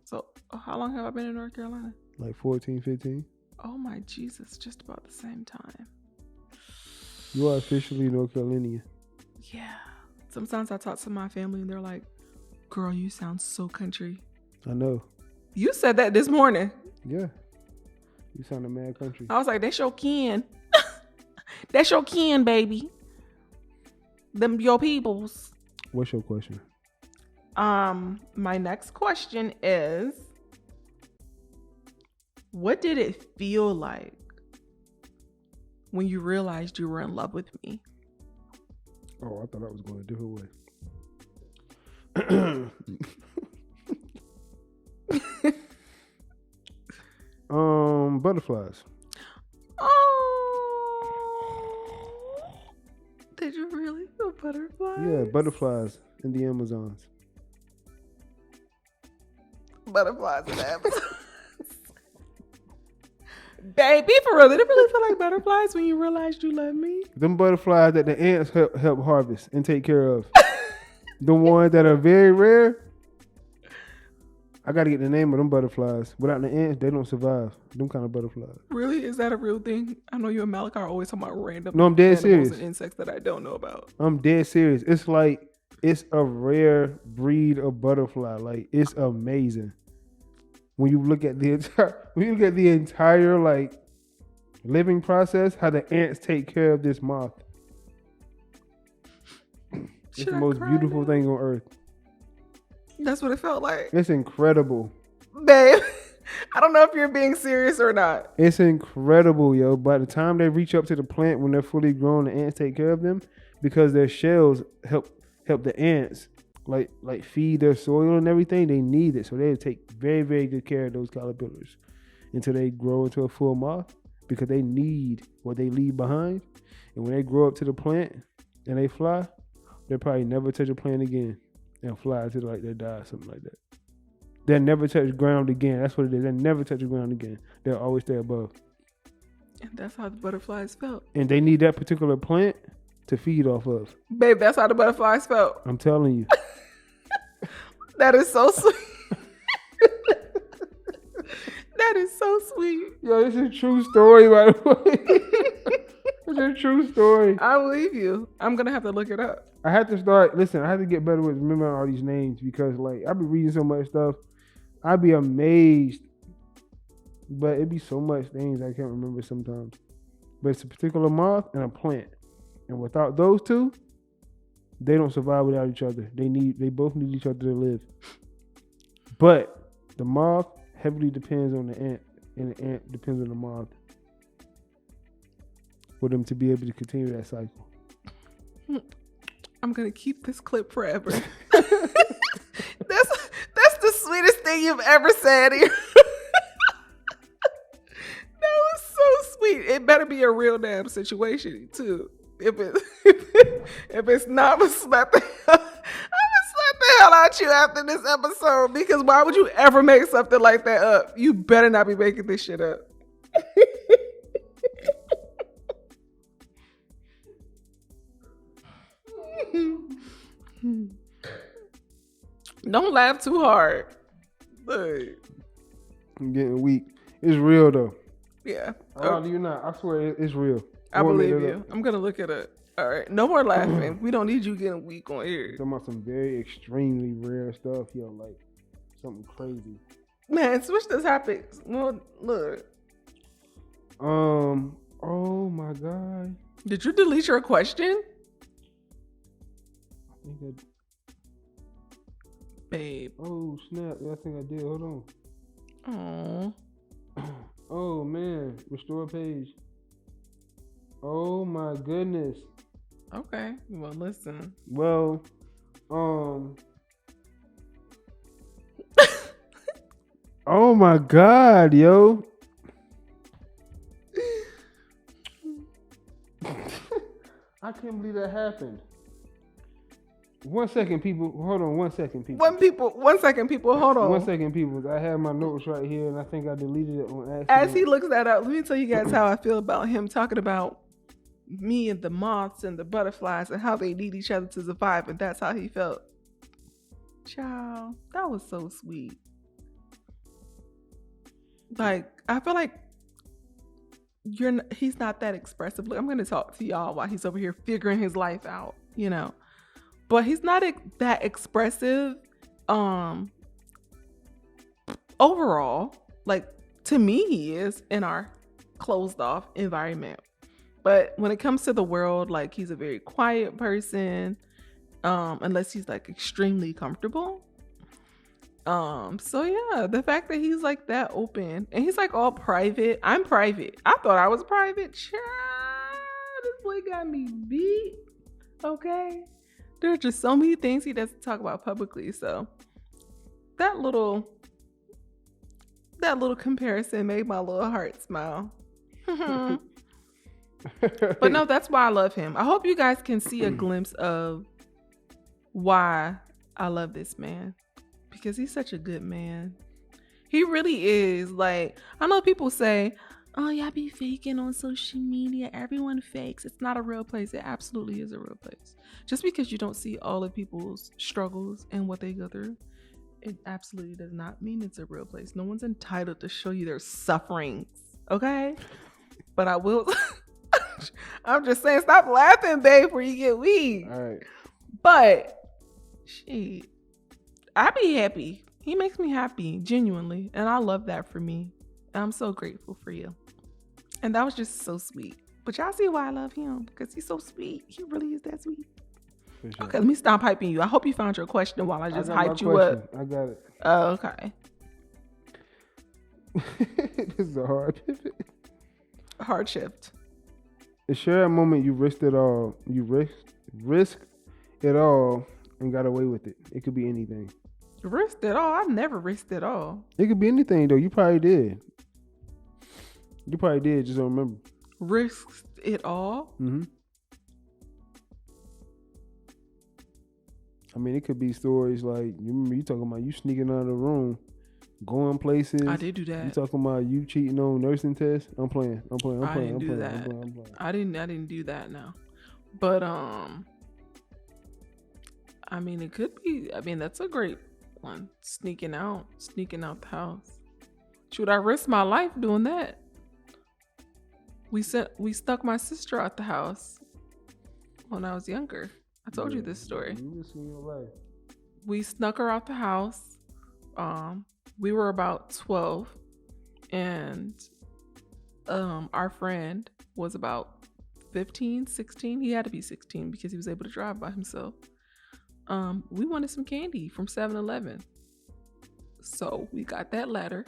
So how long have I been in North Carolina? Like 14, 15. Oh my Jesus, just about the same time. You are officially North Carolinian. Yeah. Sometimes I talk to my family and they're like, girl, you sound so country. I know. You said that this morning. Yeah. You sound a mad country. I was like, that's your kin. That's your kin, baby. Them your peoples. What's your question? My next question is, what did it feel like when you realized you were in love with me? Oh, I thought I was going a different way. Butterflies. Oh, did you really feel butterflies? Yeah, butterflies in the Amazons. Butterflies in the Amazons. Baby, for real, did it really feel like butterflies when you realized you loved me? Them butterflies that the ants help harvest and take care of. The ones that are very rare. I got to get the name of them butterflies. Without the ants, they don't survive. Them kind of butterflies. Really? Is that a real thing? I know you and Malachi are always talking about random No, I'm dead animals serious. and insects that I don't know about. I'm dead serious. It's like, it's a rare breed of butterfly. Like, it's amazing. When you look at the entire like living process, how the ants take care of this moth. It's the most beautiful thing on earth. That's what it felt like. It's incredible. Babe, I don't know if you're being serious or not. It's incredible, yo. By the time they reach up to the plant, when they're fully grown, the ants take care of them because their shells help the ants like feed their soil and everything. They need it, so they take very, very good care of those caterpillars until they grow into a full moth because they need what they leave behind. And when they grow up to the plant and they fly, they'll probably never touch a plant again and fly to like they die, something like that. They'll never touch ground again. That's what it is. They'll never touch the ground again. They'll always stay above. And that's how the butterflies felt. And they need that particular plant to feed off of. Babe, that's how the butterflies felt. I'm telling you. That is so sweet. That is so sweet. Yo, this is a true story, by the way. It's a true story. I believe you. I'm going to have to look it up. I had to get better with remembering all these names because, like, I be reading so much stuff. I'd be amazed. But it'd be so much things I can't remember sometimes. But it's a particular moth and a plant. And without those two, they don't survive without each other. They both need each other to live. But the moth heavily depends on the ant, and the ant depends on the moth for them to be able to continue that cycle. I'm gonna keep this clip forever. That's the sweetest thing you've ever said here. That was so sweet. It better be a real damn situation too. If it's not, I'm gonna slap the hell out you after this episode, because why would you ever make something like that up? You better not be making this shit up. Don't laugh too hard. Look. I'm getting weak. It's real though. Yeah. You not. I swear it's real. I believe you. I'm gonna look it up. All right. No more laughing. We don't need you getting weak on here. Talking about some very extremely rare stuff, yo, like something crazy. Man, switch the topics. Well, look. Oh my God. Did you delete your question? I think Babe. Oh snap! Yeah, I think I did. Hold on. Oh. Oh man, restore page. Oh my goodness. Okay. Well, listen. Well, oh my God, yo. I can't believe that happened. 1 second, people. Hold on 1 second, people. 1 second, people. Hold on. 1 second, people. I have my notes right here, and I think I deleted it on accident. As he looks that up, let me tell you guys how I feel about him talking about me and the moths and the butterflies and how they need each other to survive, and that's how he felt. Child, that was so sweet. Like, I feel like he's not that expressive. Look, I'm going to talk to y'all while he's over here figuring his life out, but he's not that expressive overall. Like, to me, he is in our closed off environment, but when it comes to the world, like, he's a very quiet person, unless he's like extremely comfortable. So yeah, the fact that he's like that open and he's like all private. I'm private. I thought I was private. Child, this boy got me beat. Okay. There are just so many things he doesn't talk about publicly. So that little comparison made my little heart smile. But no, that's why I love him. I hope you guys can see a glimpse of why I love this man. Because he's such a good man. He really is. Like, I know people say, oh, y'all be faking on social media. Everyone fakes. It's not a real place. It absolutely is a real place. Just because you don't see all of people's struggles and what they go through, it absolutely does not mean it's a real place. No one's entitled to show you their sufferings. Okay? But I will. I'm just saying, stop laughing, babe, before you get weak. All right. But, shit. I be happy. He makes me happy, genuinely. And I love that for me. And I'm so grateful for you. And that was just so sweet. But y'all see why I love him. Because he's so sweet. He really is that sweet. Sure. Okay, let me stop hyping you. I hope you found your question while I just hyped you up. I got it. Oh, okay. This is a hard pivot. Hard shift. Is there a moment you risked it all? You risked it all and got away with it? It could be anything. Risked it all? I've never risked it all. It could be anything, though. You probably did. Just don't remember. Risked it all? Mm-hmm. I mean, it could be stories like, you remember you talking about you sneaking out of the room, going places. I did do that. You talking about you cheating on nursing tests. I'm playing. I didn't do that. I didn't do that now. But, I mean, it could be. I mean, that's a great one. Sneaking out the house. Should I risk my life doing that? We stuck my sister out the house when I was younger. I told you this story. You risking your life. We snuck her out the house. We were about 12, and our friend was about 15, 16. He had to be 16 because he was able to drive by himself. We wanted some candy from 7-Eleven. So we got that ladder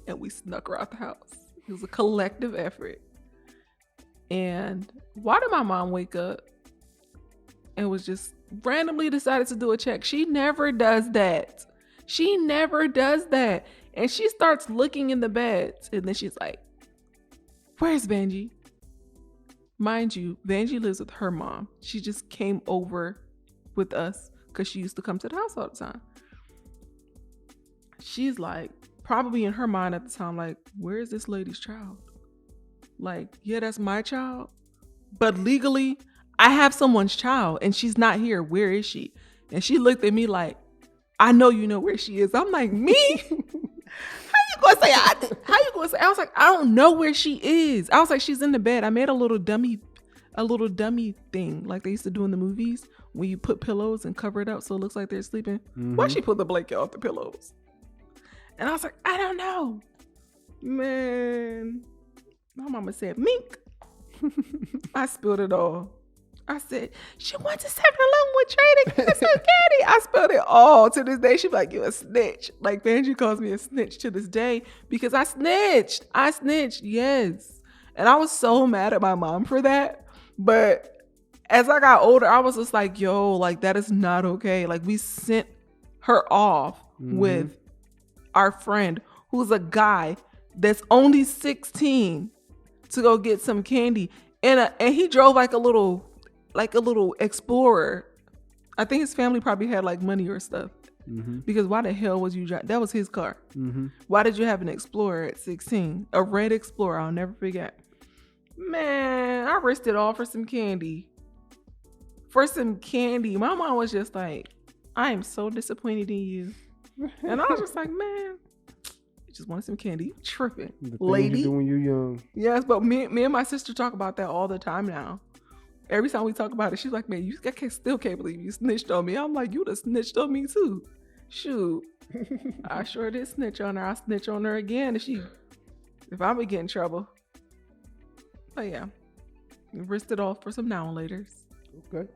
and we snuck her out the house. It was a collective effort. And why did my mom wake up and was just randomly decided to do a check? She never does that. And she starts looking in the beds and then she's like, where's Vanjie? Mind you, Vanjie lives with her mom. She just came over with us because she used to come to the house all the time. She's like, probably in her mind at the time, like, where is this lady's child? Like, yeah, that's my child, but legally I have someone's child and she's not here. Where is she? And she looked at me like, I know you know where she is. I'm like, me? How you gonna say? I was like, I don't know where she is. I was like, she's in the bed. I made a little dummy thing like they used to do in the movies when you put pillows and cover it up so it looks like they're sleeping. Mm-hmm. Why she put the blanket off the pillows? And I was like, I don't know. Man, my mama said, mink. I spilled it all. I said, she went to 7-Eleven with Trey to get some candy. I spilled it all. To this day, she be like, you a snitch. Like, Vanjie calls me a snitch to this day because I snitched. Yes. And I was so mad at my mom for that. But as I got older, I was just like, yo, like, that is not okay. Like, we sent her off with our friend who's a guy that's only 16 to go get some candy. And he drove like a little Explorer. I think his family probably had like money or stuff. Mm-hmm. Because why the hell was you driving? That was his car. Mm-hmm. Why did you have an Explorer at 16? A red Explorer, I'll never forget. Man, I risked it all for some candy. My mom was just like, I am so disappointed in you. And I was just like, man, just wanted some candy. You tripping, The things lady. you do when you're young. Yes, but me and my sister talk about that all the time now. Every time we talk about it, she's like, man, still can't believe you snitched on me. I'm like, you done snitched on me too. Shoot. I sure did snitch on her. I'll snitch on her again if I would get in trouble. But yeah, risked it all for some now and laters. Okay.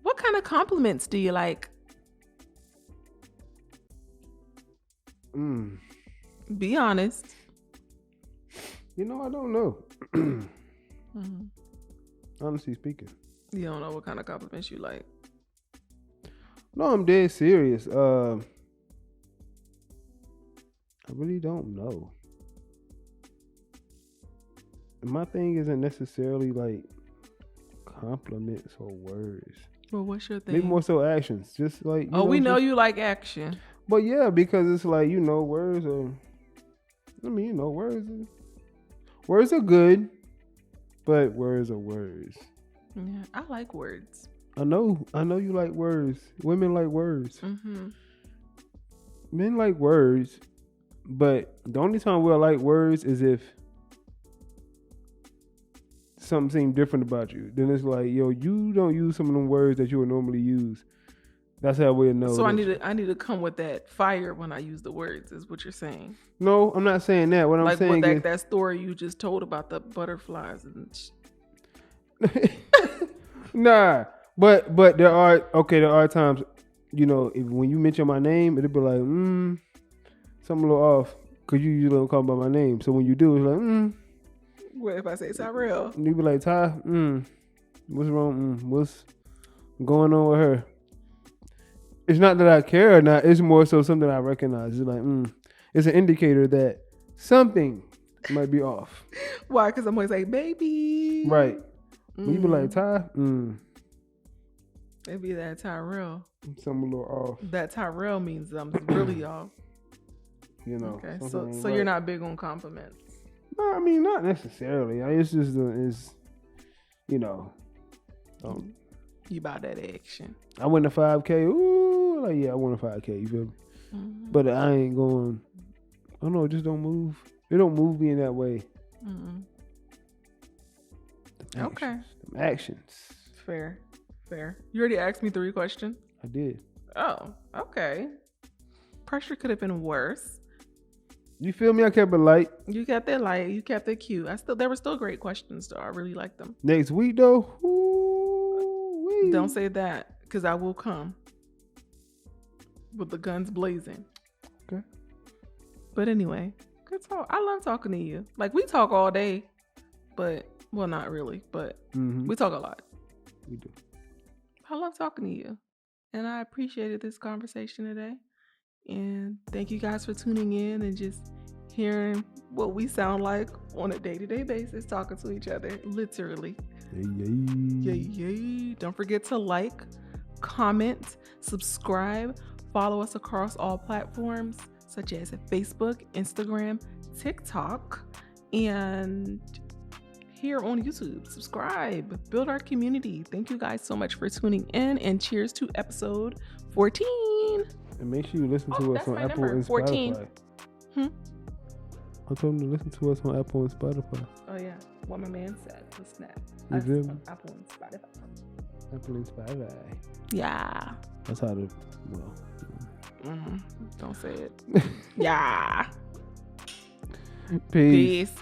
What kind of compliments do you like? Be honest. You know, I don't know. Mm-hmm. Honestly speaking. You don't know what kind of compliments you like. No, I'm dead serious. I really don't know. My thing isn't necessarily like compliments or words. Well, what's your thing? Maybe more so actions. Just like we know you like action. But yeah, because it's like, words are. Words are good, but words are words. Yeah, I like words. I know you like words. Women like words. Mm-hmm. Men like words, but the only time we'll like words is if something seems different about you. Then it's like, yo, you don't use some of them words that you would normally use. That's how we'll know. So I need to come with that fire when I use the words, is what you're saying. No, I'm not saying that. What I'm saying is that story you just told about the butterflies and Nah, but there are times, when you mention my name, it'll be like, something a little off, because you usually don't call by my name. So when you do, it's like, What if I say Tyrell? You be like, Ty, what's wrong? What's going on with her? It's not that I care or not. It's more so something I recognize. It's like, it's an indicator that something might be off. Why? Because I'm always like, baby. Right. When you be like, Ty, it'd be that Tyrell. Something a little off. That Tyrell means I'm really off. Okay, so you're not big on compliments. No, I mean, not necessarily. It's just, You about that action. I win the 5K. Ooh, like, yeah, I won a 5K. You feel me? Mm-hmm. But I ain't going, I don't know, it just don't move. It don't move me in that way. Mm-hmm. Okay. Actions. Fair. You already asked me 3 questions? I did. Oh, okay. Pressure could have been worse. You feel me? I kept it light. You kept it light. You kept it cute. There were still great questions, though. I really liked them. Next week, though, ooh-wee. Don't say that, because I will come with the guns blazing. Okay. But anyway, good talk. I love talking to you. Like, we talk all day, but, well, not really, but we talk a lot. We do. I love talking to you. And I appreciated this conversation today. And thank you guys for tuning in and just hearing what we sound like on a day-to-day basis, talking to each other, literally. Yay. Don't forget to like, comment, subscribe, follow us across all platforms such as Facebook, Instagram, TikTok, and here on YouTube. Subscribe, build our community. Thank you guys so much for tuning in, and cheers to episode 14. And make sure you listen to us on Apple and 14. Spotify. I told him to listen to us on Apple and Spotify. Oh yeah, what my man said was snap. You feel me? Apple and Spotify. Apple and Spotify. Yeah. That's how Don't say it. Yeah. Peace.